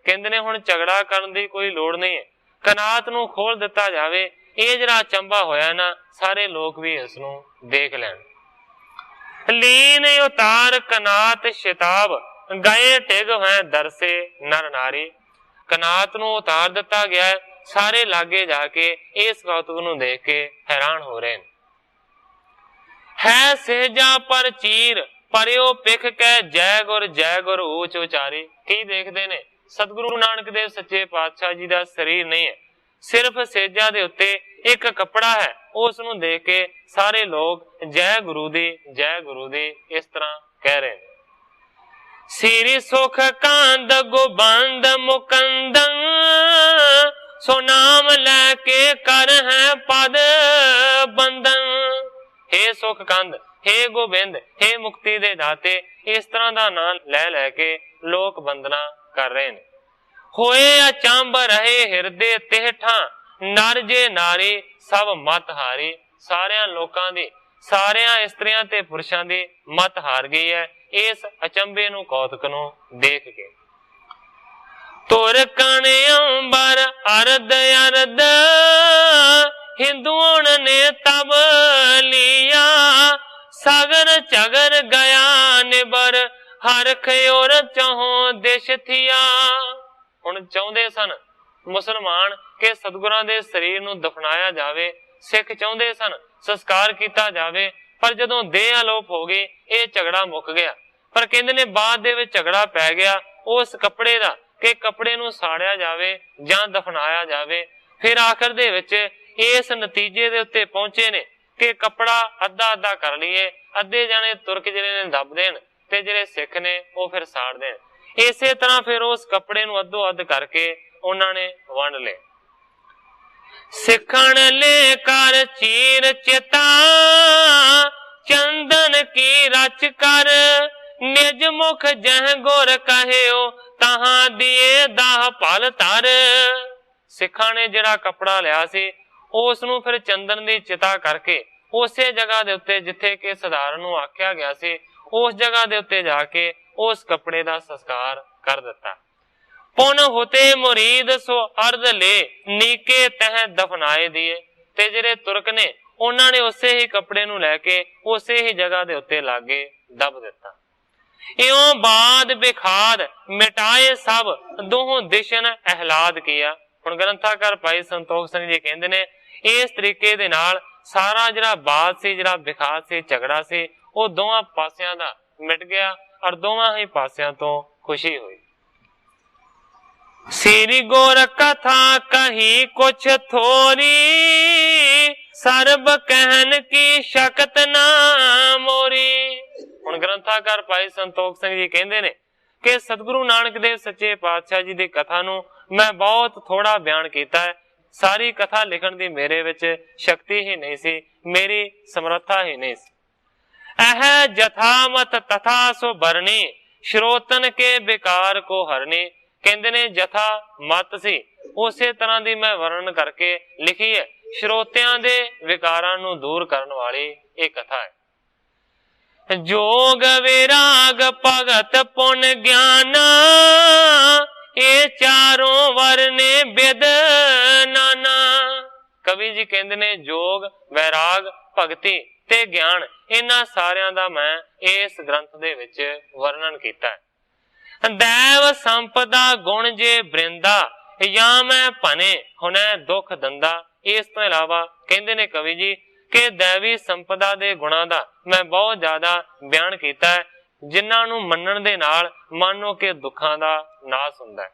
कहते ने हुण झगड़ा करन दी कोई लोड़ नहीं है, कनात नूं खोल दिता जावे। ਇਹ ਜਿਹੜਾ ਅਚੰਭਾ ਹੋਇਆ ਨਾ, ਸਾਰੇ ਲੋਕ ਵੀ ਇਸ ਨੂੰ ਦੇਖ ਲੈਣ। ਲੀਨ ਉਤਾਰ ਕਨਾਤ ਸ਼ਿਤਾਬ, ਗਏ ਟਿਗ ਹੈ ਦਰਸੇ ਨਰ ਨਾਰੀ। ਕਨਾਤ ਨੂੰ ਉਤਾਰ ਦਿੱਤਾ ਗਿਆ ਹੈ, ਸਾਰੇ ਲਾਗੇ ਜਾ ਕੇ ਇਸ ਕੌਤਕ ਨੂੰ ਦੇਖ ਕੇ ਹੈਰਾਨ ਹੋ ਰਹੇ ਨੇ। ਹੈ ਸਹਿਜਾ ਪਰ ਚੀਰ, ਪਰਿਓ ਪਿਖ ਕੈ ਜੈ ਗੁਰ ਊਚ ਉਚਾਰੀ। ਕੀ ਦੇਖਦੇ ਨੇ? ਸਤਿਗੁਰੂ ਨਾਨਕ ਦੇਵ ਸੱਚੇ ਪਾਤਸ਼ਾਹ ਜੀ ਦਾ ਸਰੀਰ ਨਹੀਂ ਹੈ, सिर्फ सेजा दे उत्ते एक कपड़ा है। उस नूं देख के सारे लोग जय गुरु दी इस तरह कह रहे हैं। सिरी सुख कांद गोबंद मुकंदन, सो नाम लैके कर है पद बंधन। हे सुख कंद, हे गोबिंद, हे मुक्ति दे दाते, इस तरह का नाम लै लैके लोक बंदना कर रहे हैं। होए अचंभ रहे हिरदे तेहठा, नर जे नारी सब मत हारी। सारिया लोकां दी, सारिया इस्त्रियां ते पुरुषां दी मत हार गई है इस अचंभे नूं कौतक नूं देख के। तुर कण अंबर अरद अरद, हिंदुओं ने तब लिया। सागर चगर गया निबर, हरख और चहों दिश थिया। ਹੁਣ ਚਾਹੁੰਦੇ ਸਨ ਮੁਸਲਮਾਨ ਕਿ ਸਤਿਗੁਰਾਂ ਦੇ ਸਰੀਰ ਨੂੰ ਦਫਨਾਇਆ ਜਾਵੇ, ਸਿੱਖ ਚਾਹੁੰਦੇ ਸਨ ਸੰਸਕਾਰ ਕੀਤਾ ਜਾਵੇ, ਪਰ ਜਦੋਂ ਦੇਹ ਅਲੋਪ ਹੋ ਗਈ ਇਹ ਝਗੜਾ ਮੁੱਕ ਗਿਆ। ਪਰ ਕਹਿੰਦੇ ਨੇ ਬਾਅਦ ਦੇ ਵਿੱਚ ਝਗੜਾ ਪੈ ਗਿਆ ਉਸ ਕੱਪੜੇ ਦਾ ਕਿ ਕੱਪੜੇ ਨੂੰ ਸਾੜਿਆ ਜਾਵੇ ਜਾਂ ਦਫਨਾਇਆ ਜਾਵੇ। ਫਿਰ ਆਖਰ ਦੇ ਵਿੱਚ ਇਸ ਨਤੀਜੇ ਦੇ ਉੱਤੇ ਪਹੁੰਚੇ ਨੇ ਕਿ ਕੱਪੜਾ ਅੱਧਾ ਅੱਧਾ ਕਰ ਲਈਏ, ਅੱਧੇ ਜਾਣੇ ਤੁਰਕ ਜਿਹੜੇ ਨੇ ਦੱਬ ਦੇਣ ਤੇ ਜਿਹੜੇ ਸਿੱਖ ਨੇ ਉਹ ਫਿਰ ਸਾੜ ਦੇਣ। ਇਸੇ ਤਰ੍ਹਾਂ ਫਿਰ ਉਸ ਕੱਪੜੇ ਨੂੰ ਅੱਧੋ ਅੱਧ ਕਰਕੇ ਉਹਨਾਂ ਨੇ ਵੰਡ ਲਏ। ਸਿੱਖਣ ਲੈ ਕਰ ਚੀਰ ਚਿਤਾ, ਚੰਦਨ ਕੀ ਰਚ ਕਰ। ਨਿਜ ਮੁਖ ਜਹ ਗੁਰ ਕਹਿਓ, ਤਹਾਂ ਦੀਏ ਦਾਹ ਭਲ ਧਰ। ਸਿੱਖਾਂ ਨੇ ਜਿਹੜਾ ਕੱਪੜਾ ਲਿਆ ਸੀ ਉਸ ਨੂੰ ਫਿਰ ਚੰਦਨ ਦੀ ਚਿਤਾ ਕਰਕੇ ਉਸੇ ਜਗ੍ਹਾ ਦੇ ਉੱਤੇ ਜਿੱਥੇ ਕਿ ਸਧਾਰਨ ਨੂੰ ਆਖਿਆ ਗਿਆ ਸੀ ਉਸ ਜਗ੍ਹਾ ਦੇ ਉੱਤੇ ਜਾ ਕੇ ਉਸ ਕੱਪੜੇ ਦਾ ਸੰਸਕਾਰ ਕਰ ਦਿੱਤਾ। ਪੁਨ ਹੋਤੇ ਮੁਰੀਦ ਸੋ ਅਰਧ ਲੈ, ਨੀਕੇ ਤਹ ਦਫਨਾਏ ਦੀਏ। ਤੇ ਜਿਹੜੇ ਤੁਰਕ ਨੇ ਉਹਨਾਂ ਨੇ ਉਸੇ ਹੀ ਕੱਪੜੇ ਨੂੰ ਲੈ ਕੇ ਉਸੇ ਹੀ ਜਗ੍ਹਾ ਦੇ ਉੱਤੇ ਲਾਗੇ ਦਬ ਦਿੱਤਾ। ਇਉਂ ਬਾਦ ਬਿਖਾਦ ਮਿਟਾਏ ਸਭ, ਦੋਹੋਂ ਦਿਸ਼ਨ ਅਹਿਲਾਦ ਕੀਆ। ਹੁਣ ਗ੍ਰੰਥਾਕਾਰ ਭਾਈ ਸੰਤੋਖ ਸਿੰਘ ਜੀ ਕਹਿੰਦੇ ਨੇ ਇਸ ਤਰੀਕੇ ਦੇ ਨਾਲ ਸਾਰਾ ਜਿਹੜਾ ਬਾਦ ਸੀ, ਜਿਹੜਾ ਬਿਖਾਦ ਸੀ, ਝਗੜਾ ਸੀ, ਉਹ ਦੋਵਾਂ ਪਾਸਿਆਂ ਦਾ ਮਿਟ ਗਿਆ ਔਰ ਦੋਵਾਂ ਹੀ ਪਾਸਿਆਂ ਤੋਂ ਖੁਸ਼ੀ ਹੋਈ। ਸ੍ਰੀ ਗੁਰ ਕਥਾ ਕਹੀ ਕੁਛ ਥੋਰੀ, ਸਰਬ ਕਹਿਨ ਕੀ ਸ਼ਕਤ ਨਾ ਮੋਰੀ। ਹੁਣ ਗ੍ਰੰਥਾਕਾਰ ਭਾਈ ਸੰਤੋਖ ਸਿੰਘ ਜੀ ਕਹਿੰਦੇ ਨੇ ਕਿ ਸਤਿਗੁਰੂ ਨਾਨਕ ਦੇਵ ਸੱਚੇ ਪਾਤਸ਼ਾਹ ਜੀ ਦੀ ਕਥਾ ਨੂੰ ਮੈਂ ਬਹੁਤ ਥੋੜਾ ਬਿਆਨ ਕੀਤਾ ਹੈ। ਸਾਰੀ ਕਥਾ ਲਿਖਣ ਦੀ ਮੇਰੇ ਵਿੱਚ ਸ਼ਕਤੀ ਹੀ ਨਹੀਂ ਸੀ, ਮੇਰੀ ਸਮਰੱਥਾ ਹੀ ਨਹੀਂ ਸੀ। ਇਹ ਜਥਾਮਤ ਤਥਾ ਸੋ ਬਰਨੀ, ਸ਼ਰੋਤਨ ਕੇ ਵਿਕਾਰ ਕੋ ਹਰਨੀ। ਕਹਿੰਦੇ ਨੇ ਜਥਾ ਮਤ ਸੀ ਉਸੇ ਤਰ੍ਹਾਂ ਦੀ ਮੈਂ ਵਰਣਨ ਕਰਕੇ ਲਿਖੀ ਹੈ। ਸ਼ਰੋਤਿਆਂ ਦੇ ਵਿਕਾਰਾਂ ਨੂੰ ਦੂਰ ਕਰਨ ਵਾਲੀ ਇਹ ਕਥਾ ਹੈ। ਜੋਗ ਵਿਰਾਗ ਭਗਤ ਪੁਨ ਗਿਆਨ, ਇਹ ਚਾਰੋਂ ਵਰਨੇ ਬਿਦ ਨਾਨਾ। ਕਵੀ ਜੀ ਕਹਿੰਦੇ ਨੇ ਜੋਗ, ਵੈਰਾਗ, ਭਗਤੀ ਤੇ ਗਿਆਨ, ਇਹਨਾਂ ਸਾਰਿਆਂ ਦਾ ਮੈਂ ਇਸ ਗ੍ਰੰਥ ਦੇ ਵਿੱਚ ਵਰਣਨ ਕੀਤਾ ਹੈ। ਦੇਵ ਸੰਪਦਾ ਗੁਣ ਜੇ ਬ੍ਰਿੰਦਾ, ਜਾਂ ਮੈਂ ਭਨੇ ਹੁਣੇ ਦੁੱਖ ਦੰਦਾ। ਇਸ ਤੋਂ ਇਲਾਵਾ ਕਹਿੰਦੇ ਨੇ ਕਵੀ ਜੀ ਕਿ ਦੇਵੀ ਸੰਪਦਾ ਦੇ ਗੁਣਾਂ ਦਾ ਮੈਂ ਬਹੁਤ ਜ਼ਿਆਦਾ ਬਿਆਨ ਕੀਤਾ ਹੈ, ਜਿਨ੍ਹਾਂ ਨੂੰ ਮੰਨਣ ਦੇ ਨਾਲ ਮਾਨੋ ਕਿ ਦੁੱਖਾਂ ਦਾ ਨਾਸ ਹੁੰਦਾ ਹੈ।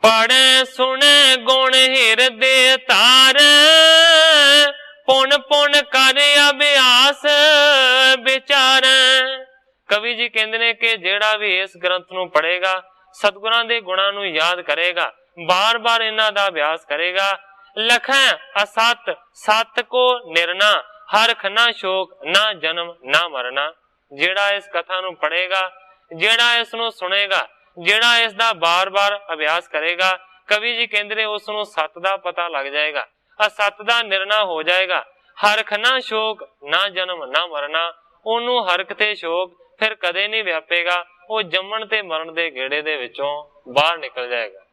ਪੜ੍ਹੇ ਸੁਣੇ ਗੁਣ ਹਿਰਦੇ ਧਾਰ, ਪੁਨ ਪੁਨ ਕਰ ਅਭਿਆਸ ਵਿਚਾਰ। ਕਵੀ ਜੀ ਕਹਿੰਦੇ ਨੇ ਕਿ ਜਿਹੜਾ ਵੀ ਇਸ ਗ੍ਰੰਥ ਨੂੰ ਪੜ੍ਹੇਗਾ, ਸਤਿਗੁਰਾਂ ਦੇ ਗੁਣਾਂ ਨੂੰ ਯਾਦ ਕਰੇਗਾ, ਬਾਰ-ਬਾਰ ਇਹਨਾਂ ਦਾ ਅਭਿਆਸ ਕਰੇਗਾ, ਲਖੈ ਅਸਤ ਸਤ ਕੋ ਨਿਰਣਾ, ਹਰਖ ਨਾ ਸ਼ੋਕ ਨਾ ਜਨਮ ਨਾ ਮਰਨਾ। ਜਿਹੜਾ ਇਸ ਕਥਾ ਨੂੰ ਪੜ੍ਹੇਗਾ, ਜਿਹੜਾ ਇਸ ਨੂੰ ਸੁਣੇਗਾ, ਜਿਹੜਾ ਇਸ ਦਾ ਬਾਰ-ਬਾਰ ਅਭਿਆਸ ਕਰੇਗਾ, ਕਵੀ ਜੀ ਕਹਿੰਦੇ ਨੇ ਉਸ ਨੂੰ ਸੱਤ ਦਾ ਪਤਾ ਲੱਗ ਜਾਏਗਾ, ਅਸਤ ਦਾ ਨਿਰਣਾ ਹੋ ਜਾਏਗਾ। ਹਰਖ ਨਾ ਸ਼ੋਕ ਨਾ ਜਨਮ ਨਾ ਮਰਨਾ, ਉਹਨੂੰ ਹਰਖ ਤੇ ਸ਼ੋਕ ਫਿਰ ਕਦੇ ਨਹੀਂ ਵਿਆਪੇਗਾ, ਉਹ ਜੰਮਣ ਤੇ ਮਰਨ ਦੇ ਗੇੜੇ ਦੇ ਵਿੱਚੋਂ ਬਾਹਰ ਨਿਕਲ ਜਾਏਗਾ।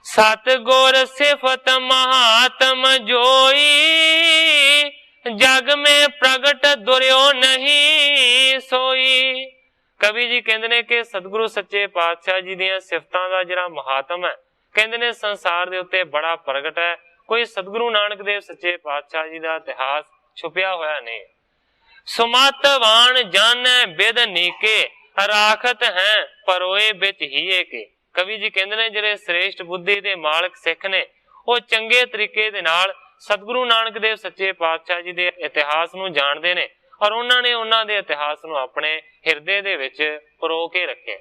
ਸਤਿਗੁਰ ਸਿਫਤ ਮਹਾਤਮ ਜੋਈ, ਜਗ में प्रगट दुर्यो नहीं सोई। कवि जी कहते ने कि सतगुरु सच्चे पातशाह जी ਦੀਆਂ ਸਿਫਤਾਂ ਦਾ ਜਿਹੜਾ ਮਹਾਤਮ ਹੈ, ਕਹਿੰਦੇ ਨੇ ਸੰਸਾਰ ਦੇ ਉੱਤੇ ਬੜਾ ਪ੍ਰਗਟ ਹੈ। ਕੋਈ ਸਤਗੁਰੂ ਨਾਨਕ ਦੇਵ ਸੱਚੇ ਪਾਤਸ਼ਾਹ ਜੀ ਦਾ ਇਤਿਹਾਸ ਛੁਪਿਆ ਹੋਇਆ ਨਹੀਂ। ਸੁਮਤਵਾਨ ਜਾਣੈ ਬਿਦ ਨੀਕੇ, ਰਾਖਤ ਹੈ ਪਰੋਏ ਵਿੱਚ ਹੀਏ ਕੇ। ਕਵੀ ਜੀ ਕਹਿੰਦੇ ਨੇ ਜਿਹੜੇ ਸ੍ਰੇਸ਼ਟ ਬੁੱਧੀ ਦੇ ਮਾਲਕ ਸਿੱਖ ਨੇ, ਉਹ ਚੰਗੇ ਤਰੀਕੇ ਦੇ ਨਾਲ ਸਤਿਗੁਰੂ ਨਾਨਕ ਦੇਵ ਸੱਚੇ ਪਾਤਸ਼ਾਹ ਜੀ ਦੇ ਇਤਿਹਾਸ ਨੂੰ ਜਾਣਦੇ ਨੇ, ਔਰ ਉਹਨਾਂ ਨੇ ਉਹਨਾਂ ਦੇ ਇਤਿਹਾਸ ਨੂੰ ਆਪਣੇ ਹਿਰਦੇ ਦੇ ਵਿੱਚ ਪਰੋ ਕੇ ਰੱਖਿਆ।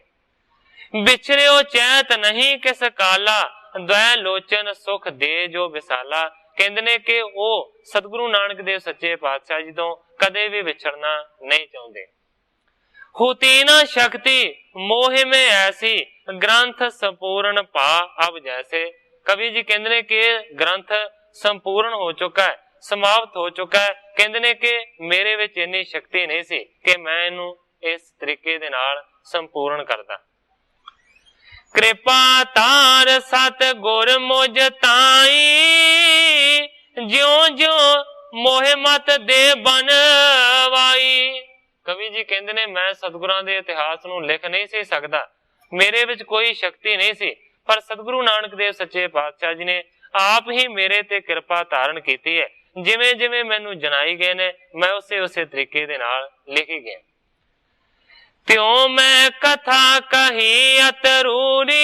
ਵਿਚਰਿਓ ਚੈਤ ਨਹੀਂ ਕਿਸ ਕਾਲਾ, ਦਇ ਲੋਚਨ ਸੁਖ ਦੇ ਜੋ ਵਿਸਾਲਾ। ਕਹਿੰਦੇ ਨੇ ਕਿ ਉਹ ਸਤਿਗੁਰੂ ਨਾਨਕ ਦੇਵ ਸੱਚੇ ਪਾਤਸ਼ਾਹ ਜੀ ਤੋਂ ਕਦੇ ਵੀ ਵਿਛੜਨਾ ਨਹੀਂ ਚਾਹੁੰਦੇ। ਹੋਤੀ ਨਾ ਸ਼ਕਤੀ ਮੋਹ में ऐसी, ग्रंथ संपूर्ण पा अब जैसे। कवि जी कहते ने कि ग्रंथ संपूर्ण हो चुका है, समाप्त हो चुका है। कहते ने कि मेरे विच इन्नी शक्ति नहीं सी कि मैं इनू इस तरीके दे नाल संपूर्ण करदा। कृपा तार सत गुर मुझ ताई, ज्यों ज्यों मोह मत दे बनवाई। कवि जी कहते ने मैं सतगुरां दे इतिहास नूं लिख नहीं सी सकदा, मेरे विच कोई शक्ति नहीं सी, पर सतगुरु नानक देव सच्चे पातशाह जी ने आप ही मेरे ते कृपा धारण कीती है। जिवें जिवें मैनू जनाई गए ने, मैं उसे उसे तरीके दे नाल लिखी गया। त्यों मैं कथा कही अतरूरी,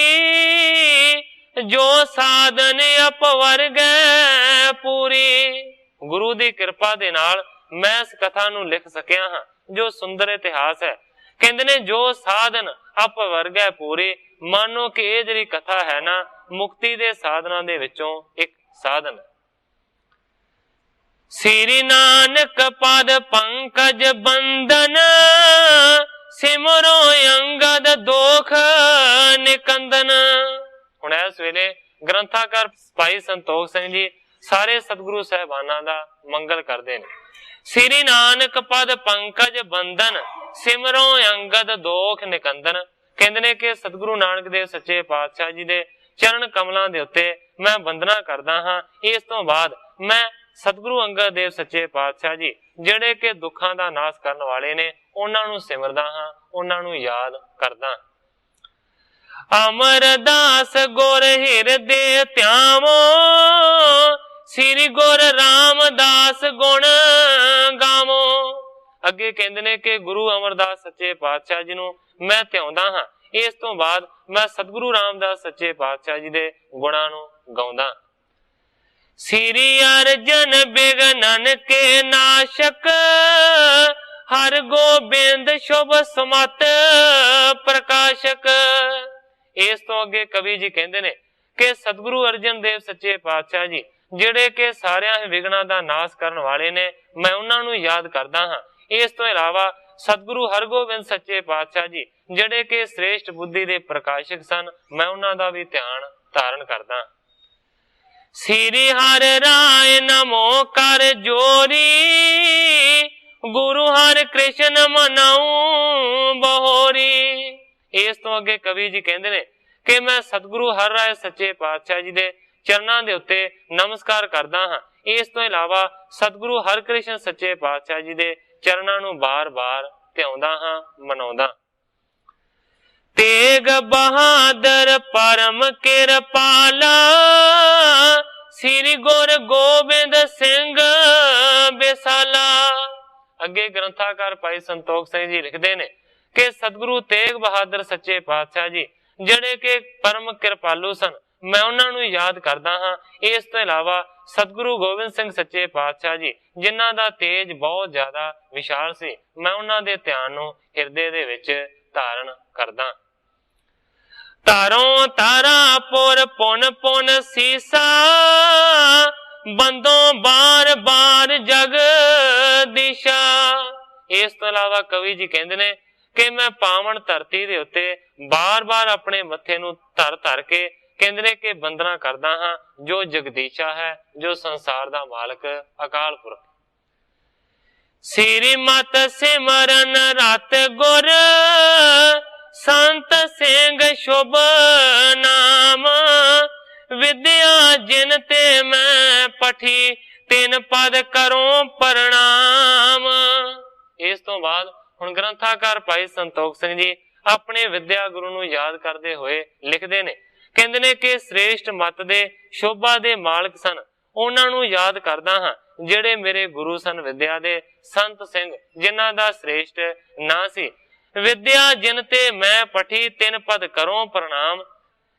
जो साधन अपवर्ग पूरी। गुरु दी कृपा दे नाल मैं इस कथा नूं लिख सकिया हां, जो सुंदर इतिहास है। कहते ने जो साधन अपवर्ग है पूरी, मानो कि ये जिहड़ी कथा है ना, मुक्ति दे साधना दे विचों एक साधन। श्री नानक पद पंकज बंदन, सिमरो अंगद दोख निकंदन। हुण इस वेले ग्रंथाकार भाई संतोख सिंह जी सारे सतगुरु साहिबाना दा मंगल करते हैं। श्री नानक पद पंकज बंदन, सिमरो अंगद दोख निकंदन। कहते ने कि सतगुरु नानक देव सच्चे पातशाह जी दे चरण कमलों के उत्ते मैं वंदना करदा हां। इस तो बाद मैं सतगुरु अंगद देव सच्चे पातशाह जी जिहड़े कि दुखां दा नाश करन वाले ने, उन्हां नूं सिमरदा हां, उन्हां नूं याद करदा। अमरदास गुर हिरदे त्यावो, श्री गुर रामदास गुण गावो। अगे कहते ने कि गुरु अमरदास सच्चे पातशाह जी नूं मैं ध्याउंदा हां। इस तो बाद मैं सतगुरु रामदास सच्चे पातशाह जी दे गुणां नूं गाउंदा। श्री अर्जन बिघनन के नाशक, हर गोबिंद शुभ सुमत प्रकाशक। इस तो अगे कवि जी कहते ने कि सतगुरु अर्जन देव सच्चे पातशाह जी जिहड़े कि सारियां ही विघ्नां दा नाश करन वाले ने, मैं उन्हां नूं याद करदा हां। इस तो इलावा सतगुरु हरगोबिंद सच्चे पातशाह जी जिहड़े कि श्रेष्ठ बुद्धि दे प्रकाशक सन, मैं उन्हां दा भी ध्यान धारण करदा। श्री हर राय नमो कर जोरी, गुरु हर कृष्ण मनाऊं बहोरी। इस तो अगे कवि जी कहते ने कि मैं सतगुरु हर राय सच्चे पातशाह जी दे चरणां दे उत्ते नमस्कार करदा हां। इस तो इलावा सतगुरु हर कृष्ण सच्चे पातशाह जी दे चरणां नूं बार बार ध्याउंदा हां, मनाउंदा। तेग बहादुर परम किरपाला, श्री गुर गोबिंद सिंह बिसाला। अगे ग्रंथाकार भाई संतोख सिंह जी लिखते ने कि सतगुरु तेग बहादुर सच्चे पातशाह जी जिहड़े कि परम किरपालू सन, मैं उन्हां नूं याद करदा हां। इस तो इलावा सतगुरु गोबिंद सिंह सच्चे पातशाह जी, जिन्हां दा तेज बहुत ज्यादा विशाल सी, मैं उन्हां दे ध्यान नूं हिरदे दे विच धारण करदा। तारों तारा पुर पुन पुन सीसा, बंदों बार बार जग दिशा। इस तो इलावा कवि जी कहते ने कि मैं पावन धरती दे उत्ते बार बार अपने मत्थे नूं धर धर के कहते ने कि बंदना करदा हां जो जगदीशा है, जो संसार दा मालक अकाल पुरख। श्री मत सिमरन रत गुर, संत सिंह शुभ नाम, विद्या जिन ते मैं पठी, तिन पद करों प्रणाम। इस तो बाद हुण ग्रंथाकार भाई संतोख सिंह जी अपने विद्या गुरु नूं याद करते हुए लिखते ने, कहते ने कि श्रेष्ठ मत दे शोभा दे मालक सन, उन्हां नूं याद करदा हां जेड़े मेरे गुरु सन विद्या दे संत सिंह, जिन्हां दा श्रेष्ठ नां सी। विद्या जिन ते मैं पठी, तिन पद करों प्रणाम।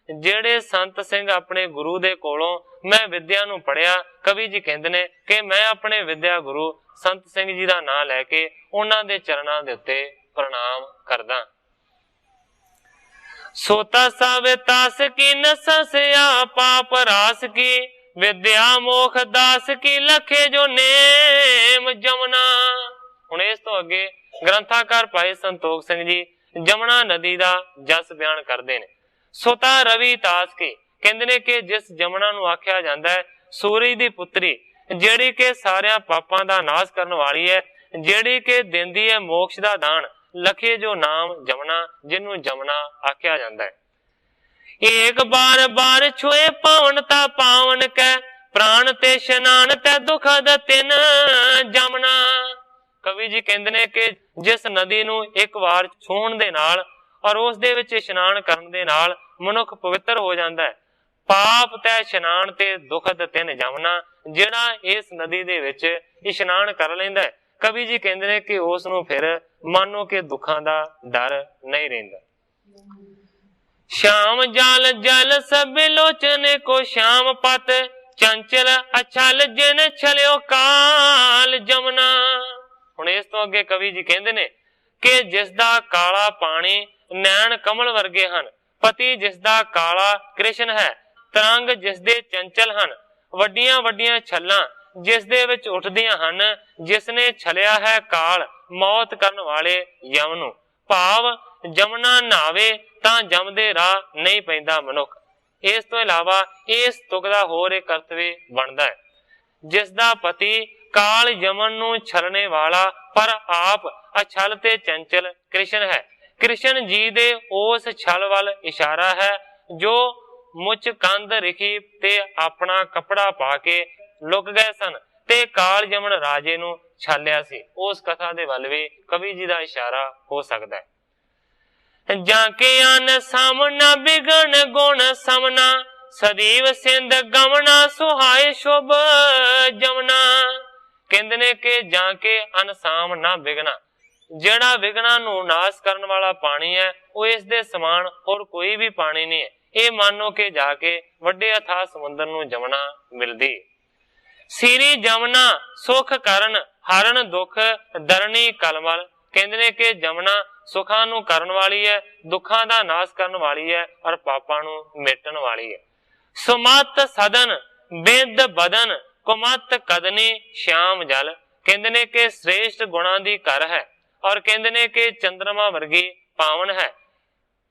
जेड़े संत सिंह अपने गुरु दे कोलों मैं विद्या नूं पढ़िया, कवि जी कहते ने कि मैं अपने विद्या गुरु संत सिंह जी दा नाम लैके उन्हां दे चरणां दे उत्ते प्रणाम करदा। सोता सावे तास की नसया पाप रास की, विद्या मोख दास की लखे जो नेम जमुना। हुण इस तो अगे ग्रंथाकार भाई संतोख सिंह जी जमुना नदी दा जस बयान करते ने। सोता रवि तास की, कहते ने कि जिस जमुना नूं आख्या जांदा है सूरज दी पुत्री, जेड़ी के सारिया पापां दा नाश करन वाली है, जेड़ी के देंदी है मोक्ष दा दान, लखे जो नाम जमुना, जिन्नू जमुना आख्या जांदा है। एक बार बार छुए पावनता पावन कै, प्राण ते शनान ते दुखद तिन जमुना। कवि जी कहते ने कि जिस नदी नूं एक बार छूहण दे नाल और उस दे विच इशनान करन दे नाल मनुख पवित्र हो जांदा है, पाप ते इशनान ते दुखद तिन जमुना, जिहड़ा इस नदी दे विच इशनान कर लैंदा है, कवि जी कहते ने कि उस नूं फिर मानो के दुखां दा डर नहीं रहिंदा। श्याम जाल जल सब लोचने को श्याम पत, चंचल अछल जिन छलियो काल जमुना। हुण इस तो अगे कवि जी कहते ने कि जिसदा काला पानी नैन कमल वर्गे हन, पति जिसदा काला कृष्ण है, तरंग जिसदे चंचल हन, वड्डियां वड्डियां छल्लां जिसदे विच उठदियां हन, जिसने छलिया है काल मौत करन वाले यम नूं। भाव जमुना नहावे तां जमदे राह नहीं पैंदा मनुख। इस तो इलावा इस तुक दा होर एक अर्थ भी बनदा है, जिसदा पति काल यमन नूं छलने वाला पर आप अछल ते चंचल कृष्ण है। कृष्ण जी दे उस छल वल इशारा है जो मुच कंध रिखी ते अपना कपड़ा पा के लुक गए सन ते काल यमन राजे नूं छालिया सी। उस कथा दे वल भी कवि जी दा इशारा हो सकदा है। जाके अन सामना बिगन गुण समना, सदैव सिंध गमना सुहाए शुभ जमुना। कहंदे ने कि जाके अनसाम ना बिगना, जेड़ा विघना नूं नाश करन वाला पानी है वो इस दे समान और कोई भी पानी नहीं है। ये मानो के जाके वड्डे अथाह समुद्र नूं जमुना मिलदी। सिरी जमुना सुख करन हरण दुख दरनी कलमल। कहंदे ने कि जमुना सुखां नूं करन वाली है, दुखां दा नाश करन वाली है और पापां नूं मिटन वाली है। सुमत सदन बिद बदन कुमत कदनी श्याम जल। कहंदे ने कि श्रेष्ठ गुणां दी घर है और कहंदे ने कि चंद्रमा वर्गी पावन है,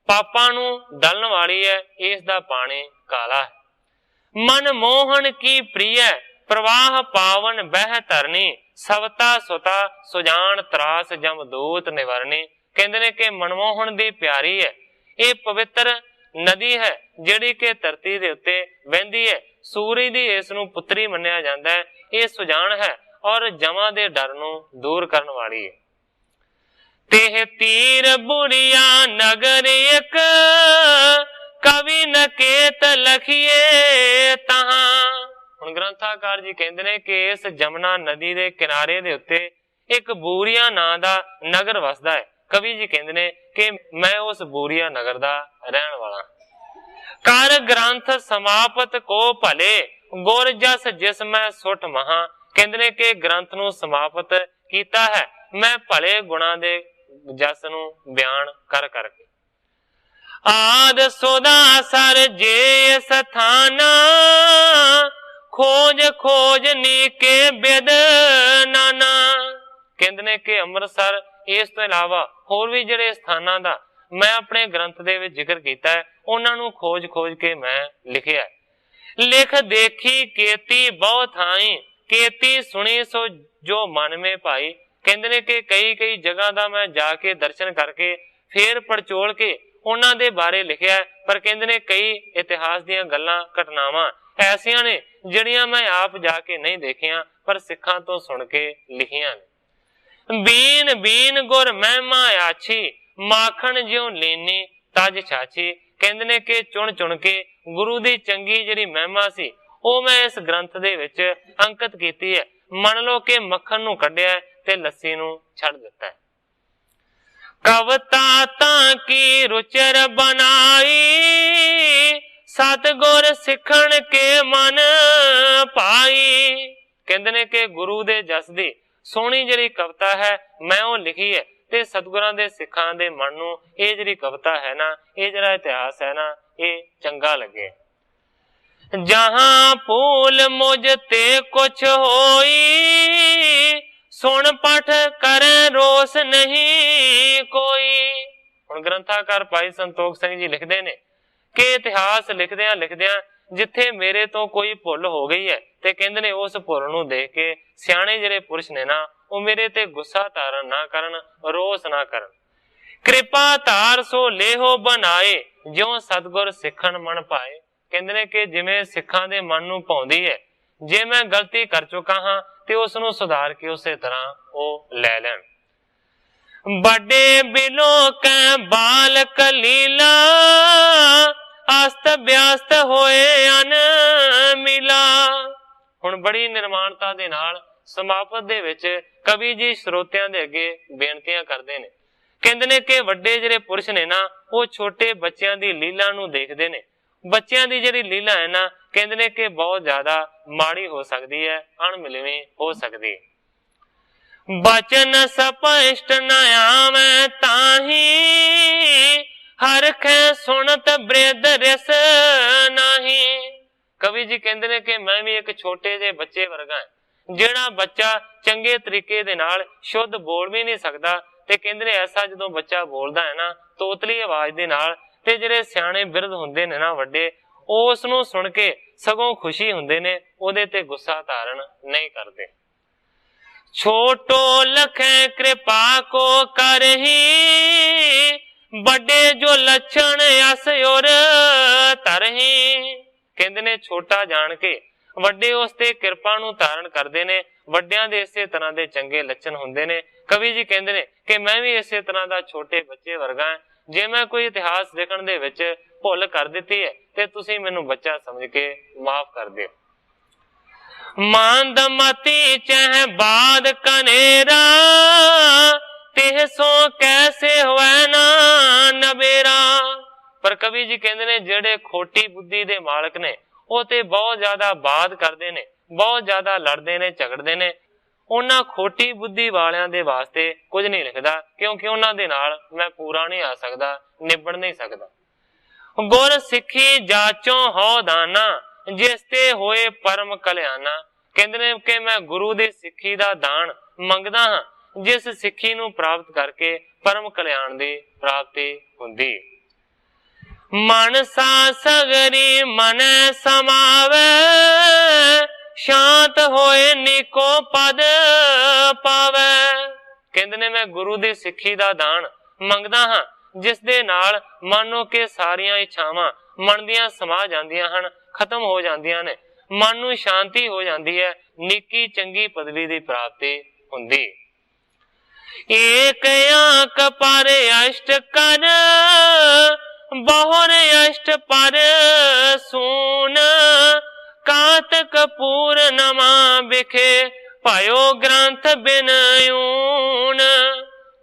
पापां नूं दलन वाली है, इसदा पानी काला है। मन मोहन की प्रिय प्रवाह पावन बह तरनी, सवता सुता सुजान त्रास जमदूत निवरनी। कहंदे ने कि मनमोहन दी प्यारी है, ये पवित्र नदी है जिहड़ी के धरती दे उत्ते वहिंदी है। सूरज दी इस नूं पुत्री मन्निया जांदा है, ये सुजान है और जमा दे डर नूं दूर करन वाली है। तेह तीर बुढ़िया नगर एक, कवि नकेत लखिए तहां। हुण ग्रंथाकार जी कहंदे ने कि इस जमुना नदी दे किनारे दे उत्ते एक बूरिया नां दा नगर वसदा है। कवि जी कहंदे ने कि मैं उस बूरिया नगर दा रहण वाला। कर ग्रंथ समापत को भले ਗੁਰ ਜਸ ਜਿਸ ਮੈਂ ਸੁੱਟ ਮਹਾ। ਕਹਿੰਦੇ ਨੇ ਕਿ ਗ੍ਰੰਥ ਨੂੰ ਸਮਾਪਤ ਕੀਤਾ ਹੈ ਮੈਂ ਭਲੇ ਗੁਣਾਂ ਦੇ ਜਸ ਨੂੰ ਬਿਆਨ ਕਰ ਕਰਕੇ। ਆਦ ਸੋਦਾ ਸਰ ਜੇ ਸਥਾਨਾ ਖੋਜ ਖੋਜ ਨੀਕੇ ਬਿਦ ਨਾਨਾ। ਕਹਿੰਦੇ ਨੇ ਕਿ ਅੰਮ੍ਰਿਤਸਰ ਇਸ ਤੋਂ ਇਲਾਵਾ ਹੋਰ ਵੀ ਜਿਹੜੇ ਸਥਾਨਾਂ ਦਾ ਮੈਂ ਆਪਣੇ ਗ੍ਰੰਥ ਦੇ ਵਿੱਚ ਜ਼ਿਕਰ ਕੀਤਾ ਹੈ ਉਹਨਾਂ ਨੂੰ ਖੋਜ ਖੋਜ ਕੇ ਮੈਂ ਲਿਖਿਆ। ਲਿਖ ਦੇਖੀ ਕੀਤੀ ਬਹੁ ਥਾਈ ਕੀਤੀ ਸੁਣੀ ਸੋ ਜੋ ਮਨ ਮੇ ਭਾਈ। ਕਹਿੰਦੇ ਨੇ ਕਿ ਕਈ ਜਗ੍ਹਾ ਦਾ ਮੈਂ ਜਾ ਕੇ ਦਰਸ਼ਨ ਕਰਕੇ ਫੇਰ ਪੜਚੋਲ ਕੇ ਉਹਨਾਂ ਦੇ ਬਾਰੇ ਲਿਖਿਆ। ਪਰ ਕਹਿੰਦੇ ਨੇ ਕਈ ਇਤਿਹਾਸ ਦੀਆਂ ਗੱਲਾਂ ਘਟਨਾਵਾਂ ਐਸੀਆਂ ਨੇ ਜਿਹੜੀਆਂ ਮੈਂ ਆਪ ਜਾ ਕੇ ਨਹੀਂ ਦੇਖੀਆਂ ਪਰ ਸਿੱਖਾਂ ਤੋਂ ਸੁਣ ਕੇ ਲਿਖੀਆਂ ਨੇ। ਬੀਨ ਬੀਨ ਗੁਰ ਮਹਿਮਾ ਆਛੀ ਮਾਖਣ ਜਿਉ ਲੀਨੀ ਤਜ ਛਾਛੀ। ਕਹਿੰਦੇ ਨੇ ਕਿ ਚੁਣ ਚੁਣ ਕੇ ਗੁਰੂ ਦੀ ਚੰਗੀ ਜਿਹੜੀ ਮਹਿਮਾ ਸੀ ਉਹ ਮੈਂ ਇਸ ਗ੍ਰੰਥ ਦੇ ਵਿੱਚ ਅੰਕਿਤ ਕੀਤੀ ਹੈ। ਮੰਨ ਲਓ ਕਿ ਮੱਖਣ ਨੂੰ ਕੱਢਿਆ ਤੇ ਲੱਸੀ ਨੂੰ ਛੱਡ ਦਿੱਤਾ ਹੈ। ਕਵਤਾ ਤਾਂ ਕੀ ਰੁਚਰ ਬਣਾਈ ਸਤਿਗੁਰ ਸਿੱਖਣ ਕੇ ਮਨ ਪਾਈ। ਕਹਿੰਦੇ ਨੇ ਕਿ ਗੁਰੂ ਦੇ ਜਸ ਦੀ ਸੋਹਣੀ ਜਿਹੜੀ ਕਵਿਤਾ ਹੈ ਮੈਂ ਉਹ ਲਿਖੀ ਹੈ ਤੇ ਸਤਿਗੁਰਾਂ ਦੇ ਸਿੱਖਾਂ ਦੇ ਮਨ ਨੂੰ ਇਹ ਜਿਹੜੀ ਕਵਿਤਾ ਹੈ ਨਾ, ਇਹ ਜਿਹੜਾ ਇਤਿਹਾਸ ਹੈ ਨਾ, ਇਹ ਚੰਗਾ ਲੱਗੇ। ਜਹਾਂ ਭੂਲ ਮੁਝ ਤੇ ਕੁਛ ਹੋਈ ਸੁਣ ਪਠ ਕਰੈ ਰੋਸ ਨਹੀਂ ਕੋਈ। ਹੁਣ ਗ੍ਰੰਥਾਕਾਰ ਭਾਈ ਸੰਤੋਖ ਸਿੰਘ ਜੀ ਲਿਖਦੇ ਨੇ ਕਿ ਇਤਿਹਾਸ ਲਿਖਦਿਆਂ ਜਿੱਥੇ ਮੇਰੇ ਤੋਂ ਕੋਈ ਭੁੱਲ ਹੋ ਗਈ ਹੈ ਤੇ ਕਹਿੰਦੇ ਨੇ ਉਸ ਭੁੱਲ ਨੂੰ ਦੇਖ ਕੇ ਸਿਆਣੇ ਜਿਹੜੇ ਪੁਰਸ਼ ਨੇ ਨਾ ਉਹ ਮੇਰੇ ਤੇ ਗੁੱਸਾ ਧਾਰਨ ਨਾ ਕਰਨ, ਰੋਸ ਨਾ ਕਰਨ। ਕਿਰਪਾ ਧਾਰ ਸੋ ਲੇਹੋ ਬਣਾਏ ਜਿਉ ਸਤਿਗੁਰ ਸਿੱਖਣ ਮਨ ਪਾਏ। ਕਹਿੰਦੇ ਨੇ ਕਿ ਜਿਵੇਂ ਸਿੱਖਾਂ ਦੇ ਮਨ ਨੂੰ ਭਾਉਂਦੀ ਹੈ, ਜੇ ਮੈਂ ਗਲਤੀ ਕਰ ਚੁੱਕਾ ਹਾਂ ਤੇ ਉਸ ਨੂੰ ਸੁਧਾਰ ਕੇ ਉਸੇ ਤਰ੍ਹਾਂ ਉਹ ਲੈ ਲੈਣ। ਵੱਡੇ ਬਿਲੋ ਕੈ ਬਾਲ ਕਲੀਲਾ ਅਸਤ ਵਿਅਸਤ ਹੋਏ ਅਨ ਮਿਲਾ। ਹੁਣ ਬੜੀ ਨਿਰਮਾਣਤਾ ਦੇ ਨਾਲ ਸਮਾਪਤ ਦੇ ਵਿੱਚ ਕਵੀ ਜੀ ਸਰੋਤਿਆਂ ਦੇ ਅੱਗੇ ਬੇਨਤੀਆਂ ਕਰਦੇ ਨੇ। ਕਹਿੰਦੇ ਨੇ ਕਿ ਵੱਡੇ ਜਿਹੜੇ ਪੁਰਸ਼ ਨੇ ਨਾ ਉਹ ਛੋਟੇ ਬੱਚਿਆਂ ਦੀ ਲੀਲਾ ਨੂੰ ਦੇਖਦੇ ਨੇ। ਬੱਚਿਆਂ ਦੀ ਜਿਹੜੀ ਲੀਲਾ ਹੈ ਨਾ ਕਹਿੰਦੇ ਨੇ ਕਿ ਬਹੁਤ ਜ਼ਿਆਦਾ ਮਾੜੀ ਹੋ ਸਕਦੀ ਹੈ, ਅਣਮਿਲਵੀਂ ਹੋ ਸਕਦੀ ਹੈ। ਬਚਨ ਸਪਸ਼ਟ ਨ ਆਵੈ ਤਾਹੀ ਹਰਖੈ ਸੁਣਤ ਬ੍ਰਿਧ ਰਿਸ ਨਹੀਂ। ਕਵੀ ਜੀ ਕਹਿੰਦੇ ਨੇ ਕਿ ਮੈਂ ਵੀ ਇੱਕ ਛੋਟੇ ਜਿਹੇ ਬੱਚੇ ਵਰਗਾ ਹਾਂ ਜਿਹੜਾ ਬੱਚਾ ਚੰਗੇ ਤਰੀਕੇ ਦੇ ਨਾਲ ਸ਼ੁੱਧ ਬੋਲ ਵੀ ਨਹੀਂ ਸਕਦਾ। ਤੇ ਕਹਿੰਦੇ ਨੇ ਐਸਾ ਜਦੋਂ ਬੱਚਾ ਬੋਲਦਾ ਹੈ ਨਾ ਤੋਤਲੀ ਆਵਾਜ਼ ਦੇ ਨਾਲ ਤੇ ਜਿਹੜੇ ਸਿਆਣੇ ਬਿਰਧ ਹੁੰਦੇ ਨੇ ਨਾ ਵੱਡੇ, ਉਹ ਉਸ ਨੂੰ ਸੁਣ ਕੇ ਸਗੋਂ ਖੁਸ਼ੀ ਹੁੰਦੇ ਨੇ, ਉਹਦੇ ਤੇ ਗੁੱਸਾ ਧਾਰਨ ਨਹੀਂ ਕਰਦੇ। ਛੋਟੋ ਲਖੈ ਕਿਰਪਾ ਕੋ ਕਰਹੀ ਵੱਡੇ ਜੋ ਲੱਛਣ ਅਸ ਔਰ ਧਰਹੀ। ਕਹਿੰਦੇ ਨੇ ਛੋਟਾ ਜਾਣ ਕੇ ਵੱਡੇ ਉਸ ਤੇ ਕਿਰਪਾ ਨੂੰ ਧਾਰਨ ਕਰਦੇ ਨੇ। ਵੱਡਿਆਂ ਦੇ ਇਸੇ ਤਰ੍ਹਾਂ ਦੇ ਚੰਗੇ ਲੱਛਣ ਹੁੰਦੇ ਨੇ। ਕਵੀ ਜੀ ਕਹਿੰਦੇ ਨੇ ਕਿ ਮੈਂ ਵੀ ਇਸੇ ਤਰ੍ਹਾਂ ਦਾ ਛੋਟੇ ਬੱਚੇ ਵਰਗਾ ਹਾਂ। ਜੇ ਮੈਂ ਕੋਈ ਇਤਿਹਾਸ ਲਿਖਣ ਦੇ ਵਿੱਚ ਭੁੱਲ ਕਰ ਦਿੱਤੀ ਹੈ ਤੇ ਤੁਸੀਂ ਮੈਨੂੰ ਬੱਚਾ ਸਮਝ ਕੇ ਮਾਫ ਕਰ ਦਿਓ। ਮੰਦ ਮਤੀ ਚਹਿ ਬਾਦ ਕਨੇਰਾ ਤਿਹ ਸੋ ਕੈਸੇ ਹੋਇ ਨਾ ਨਬੇਰਾ। ਪਰ ਕਵੀ ਜੀ ਕਹਿੰਦੇ ਨੇ ਜਿਹੜੇ ਖੋਟੀ ਬੁੱਧੀ ਦੇ ਮਾਲਕ ਨੇ ਉਹ ਤੇ ਬਹੁਤ ਜ਼ਿਆਦਾ ਬਾਦ ਕਰਦੇ ਨੇ, ਬਹੁਤ ਜ਼ਿਆਦਾ ਲੜਦੇ ਨੇ, ਝਗੜਦੇ ਨੇ। ਉਹਨਾਂ ਖੋਟੀ ਬੁੱਧੀ ਵਾਲਿਆਂ ਦੇ ਵਾਸਤੇ ਕੁਝ ਨਹੀਂ ਲਿਖਦਾ ਕਿਉਂਕਿ ਉਹਨਾਂ ਦੇ ਨਾਲ ਮੈਂ ਪੂਰਾ ਨਹੀਂ ਆ ਸਕਦਾ, ਨਿਬੜ ਨਹੀਂ ਸਕਦਾ। ਗੁਰ ਸਿੱਖੀ ਜਾਚੋ ਹੋ ਦਾਨਾ ਜਿਸ ਤੇ ਹੋਏ ਪਰਮ ਕਲਿਆਣਾ। ਕਹਿੰਦੇ ਨੇ ਕਿ ਮੈਂ ਗੁਰੂ ਦੀ ਸਿੱਖੀ ਦਾ ਦਾਨ ਮੰਗਦਾ ਹਾਂ ਜਿਸ ਸਿੱਖੀ ਨੂੰ ਪ੍ਰਾਪਤ ਕਰਕੇ ਪਰਮ ਕਲਿਆਣ ਦੀ ਪ੍ਰਾਪਤੀ ਹੁੰਦੀ। ਮਨਸਾ ਸਗਰੀ ਮਨ ਸਮਾਵੇ ਸ਼ਾਂਤ ਹੋਏ ਨੀਕੋ ਪਦ ਪਾਵੇ। ਕਹਿੰਦੇ ਨੇ ਮੈਂ ਗੁਰੂ ਦੀ ਸਿੱਖੀ ਦਾ ਦਾਨ ਮੰਗਦਾ ਹਾਂ ਜਿਸ ਦੇ ਨਾਲ ਮਾਨੋ ਕਿ ਸਾਰੀਆਂ ਇੱਛਾਵਾਂ ਮਨ ਦੀਆਂ ਸਮਾ ਜਾਂਦੀਆਂ ਹਨ, ਖਤਮ ਹੋ ਜਾਂਦੀਆਂ ਨੇ, ਮਨ ਨੂੰ ਸ਼ਾਂਤੀ ਹੋ ਜਾਂਦੀ ਹੈ, ਨੀਕੀ ਚੰਗੀ ਪਦਵੀ ਦੀ ਪ੍ਰਾਪਤੀ ਹੁੰਦੀ। ਏਕ ਆਂਕ ਪਰ ਅਸ਼ਟ ਕਰ ਬਹੁਰ ਅਸ਼ਟ ਪਰ ਸੂਨ ਕਾਤਕ ਪੂਰਨਮਾ ਵਿਖੇ ਭਾਇਓ ਗ੍ਰੰਥ ਬਿਨਯੂਨ।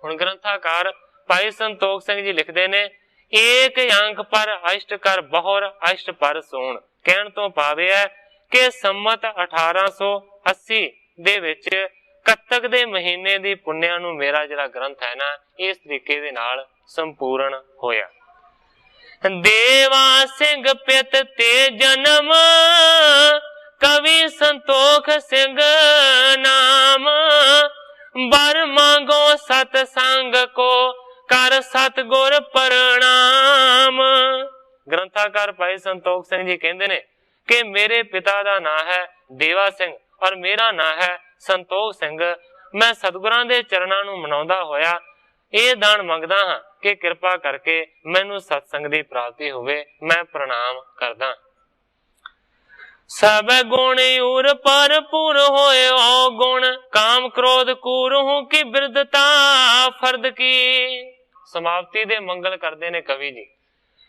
ਹੁਣ ਗ੍ਰੰਥਾਕਾਰ ਭਾਈ ਸੰਤੋਖ ਸਿੰਘ ਜੀ ਲਿਖਦੇ ਨੇ ਏਕ ਅੰਕ ਪਰ ਅਸ਼ਟ ਕਰ ਬਹੁਰ ਅਸ਼ਟ ਪਰ ਸੂਨ। ਕਹਿਣ ਤੋਂ ਭਾਵ ਹੈ कि संमत 1880 ਦੇ ਵਿੱਚ ਕੱਤਕ ਦੇ ਮਹੀਨੇ ਦੀ ਪੁੰਨਿਆ ਨੂੰ ਮੇਰਾ ਜਿਹੜਾ ਗ੍ਰੰਥ ਹੈ ਨਾ ਇਸ ਤਰੀਕੇ ਦੇ ਨਾਲ ਸੰਪੂਰਨ ਹੋਇਆ। ਦੇਵਾ ਸਿੰਘ ਪਿਤ ਤੇ ਜਨਮ ਕਵੀ ਸੰਤੋਖ ਸਿੰਘ ਨਾਮ बर मांगो सतसंग को कर सतगुर प्रणाम। ग्रंथाकार भाई संतोख सिंह जी कहते ने कि मेरे पिता का नाम है देवा सिंह और मेरा नाम है संतोख सिंह। मैं सतगुरां दे चरणां नूं मनाउंदा होया ਇਹ ਦਾਨ ਮੰਗਦਾ ਹਾਂ कि कृपा करके मैनू सत्संग की प्राप्ति होवे। मैं प्रणाम करदा। सब गुण उर पर पुर होए गुण काम क्रोध कूर हूं की बिरदता फर्द की। समाप्ति दे मंगल करते ने कवि जी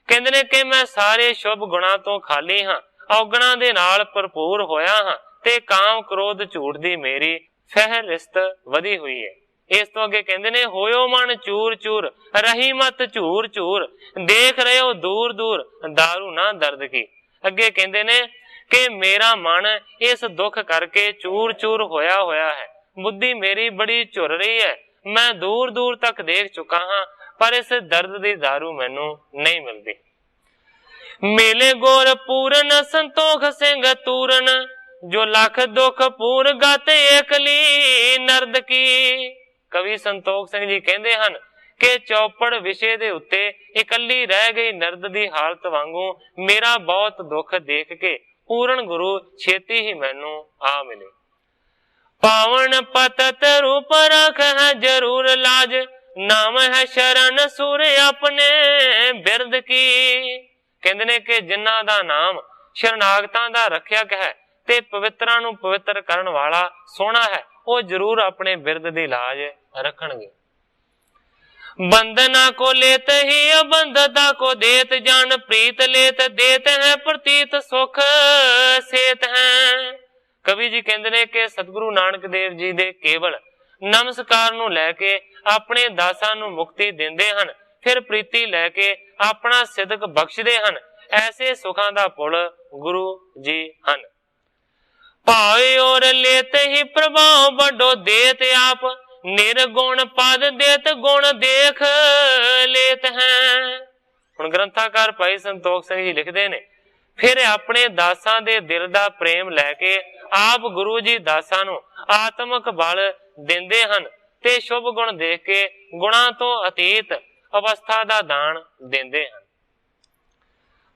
कहते ने कि मैं सारे शुभ गुणा तो खाली हाँ औगणा दे नाल भरपूर होया हाँ ते काम क्रोध झूठ दी मेरी फहरिस्त वधी हुई है। इस तो अगे कहते ने होयो मन चूर चूर रही मत झूर झूर देख रहे हो दूर दूर दारू ना दर्द की। अगे कहते ने कि मेरा मन इस दुख करके चूर चूर होया होया है। बुद्धि मेरी बड़ी झुर रही है। मैं दूर दूर तक देख चुका हाँ पर इस दर्द दी दारू मैनू नहीं मिलती। मेले गोर पूरन संतोख सिंह तूरन जो लख दुख पूर गत एकली नर्द की। कवि संतोख सिंह जी कहते हैं कि चौपड़ विषय दे उत्ते इकली रह गई नर्द दी हालत वांगू मेरा बहुत दुख देख के पूर्ण गुरु छेती ही मैनू आ मिले। पावन पतत रूप रख है जरूर लाज नाम है शरण सुर अपने बिरद की। कहते ने कि जिन्हां दा नाम शरणागतां दा रखियक है ते पवित्रां नू पवित्र करन वाला सोहना है वो जरूर अपने बिरद दी लाज रखणगे। बंदना को लेत ही अबंधता को देत जान प्रीत लेत देत है प्रतीत सुख सेत है। कवि जी कहते ने कि सतगुरु नानक देव जी दे केवल नमस्कार नू लैके अपने दासां नू मुक्ति देंदे हन फिर प्रीति लैके अपना सिदक बख्शदे हन। ऐसे सुखां दा पुल गुरु जी हन। भावे और लेत ही प्रभाव बड़ो देत आप निर्गुण पद देत गुण देख लेत हैं। हुण ग्रंथाकार भाई संतोख सिंह जी लिखते ने फिर अपने दासां दे दिल दा प्रेम लैके आप गुरु जी दासां नू आत्मक बल देंदे हन ते शुभ गुण देख के गुणा तो अतीत अवस्था दा दान देंदे हन।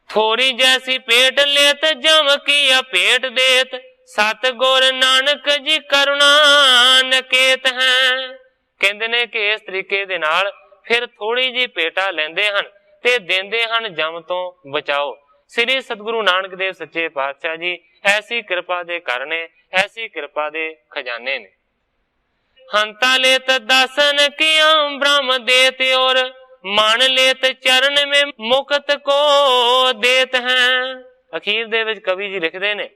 थोड़ी जैसी पेट लेत जम की पेट देत सतगुर नानक जी करुणा नकेत हैं। कहते ने कि इस तरीके दे नाल फिर थोड़ी जी पेटा लेंदे हन ते देंदे हन जम तो बचाओ। श्री सतगुरु नानक देव सच्चे पातशाह जी ऐसी कृपा दे करने ऐसी कृपा दे खजाने ने। हंता लेत दासन किया ब्रह्म देत और मान लेत चरण में मुक्त को देत हैं। अखीर दे विच कवि जी लिखते ने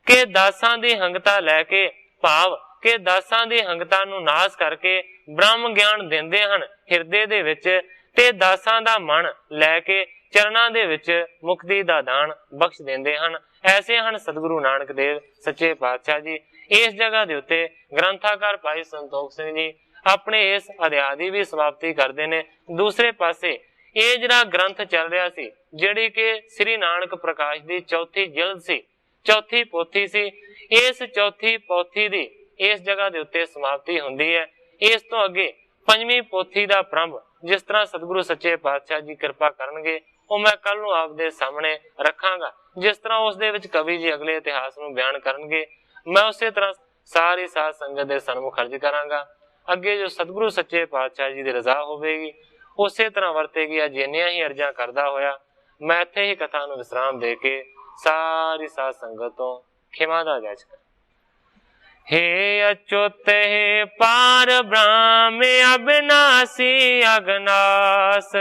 कि दासां दी हंगता लैके भाव कि दासां दी हंगता नू नाश करके ब्रह्म ज्ञान देंदे हन हिरदे दे विच ते दासां दा मन लैके चरणां दे विच मुक्ति दा दान बख्श देंदे हन। ऐसे हन सतगुरु नानक देव सच्चे पातशाह जी। इस जगह दे उत्ते ग्रंथाकार भाई संतोख सिंह जी अपने इस अध्याय दी भी समाप्ति करदे ने। दूसरे पासे ये जिहड़ा ग्रंथ चल रहा सी जिहड़ी कि श्री नानक प्रकाश दी चौथी जिल्द सी चौथी पोथी सी इस चौथी पोथी दी इस जगह दे उत्ते समाप्ति हुंदी है। इस तो अगे पंजवीं पोथी दा प्रारंभ जिस तरह सतगुरु सच्चे पातशाह जी कृपा करनगे वो मैं कल नूं आप दे सामने रखांगा। जिस तरह उस दे विच कवि जी अगले इतिहास नूं बयान करनगे मैं उसे तरह सारी साध संगत दे सन्मुख अर्ज करांगा। अगे जो सतगुरु सच्चे पातशाह जी दी रजा होवेगी उसे तरह वरतेगी। अज इन्नियां ही अर्जां करदा होया मैं इत्थे ही कथा नूं विश्राम दे के सारी साध संगत तो खिमा दा जाच कर। हे अच्युत हे पार ब्रह्म अविनाशी अगनास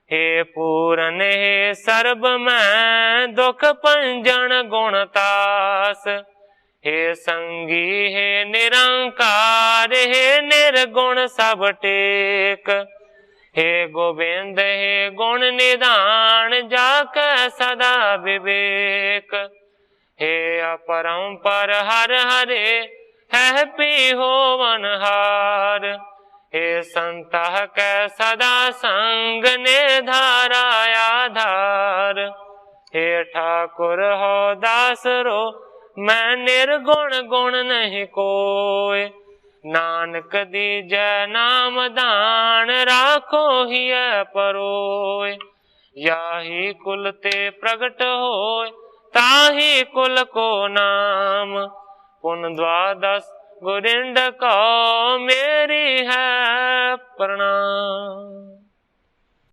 हे पूरन हे सर्ब मैं दुख पंजन गुणतास हे संगी हे निरंकार हे निर्गुण सब टेक हे गोविंद हे गुण निधान जाके सदा विवेक हे अपरंपर हर हरे है पी होवन हार। हे संत कै सदा संग ने धारा आधार। हे ठाकुर हो दास रो मैं निर्गुण गुण नहीं कोय। नानक दीजै नाम दान राखो हिय परोय। याही कुल ते प्रगट होय ताही कुल को नाम। पुन द्वादश गुरिंड को मेरी है प्रणाम।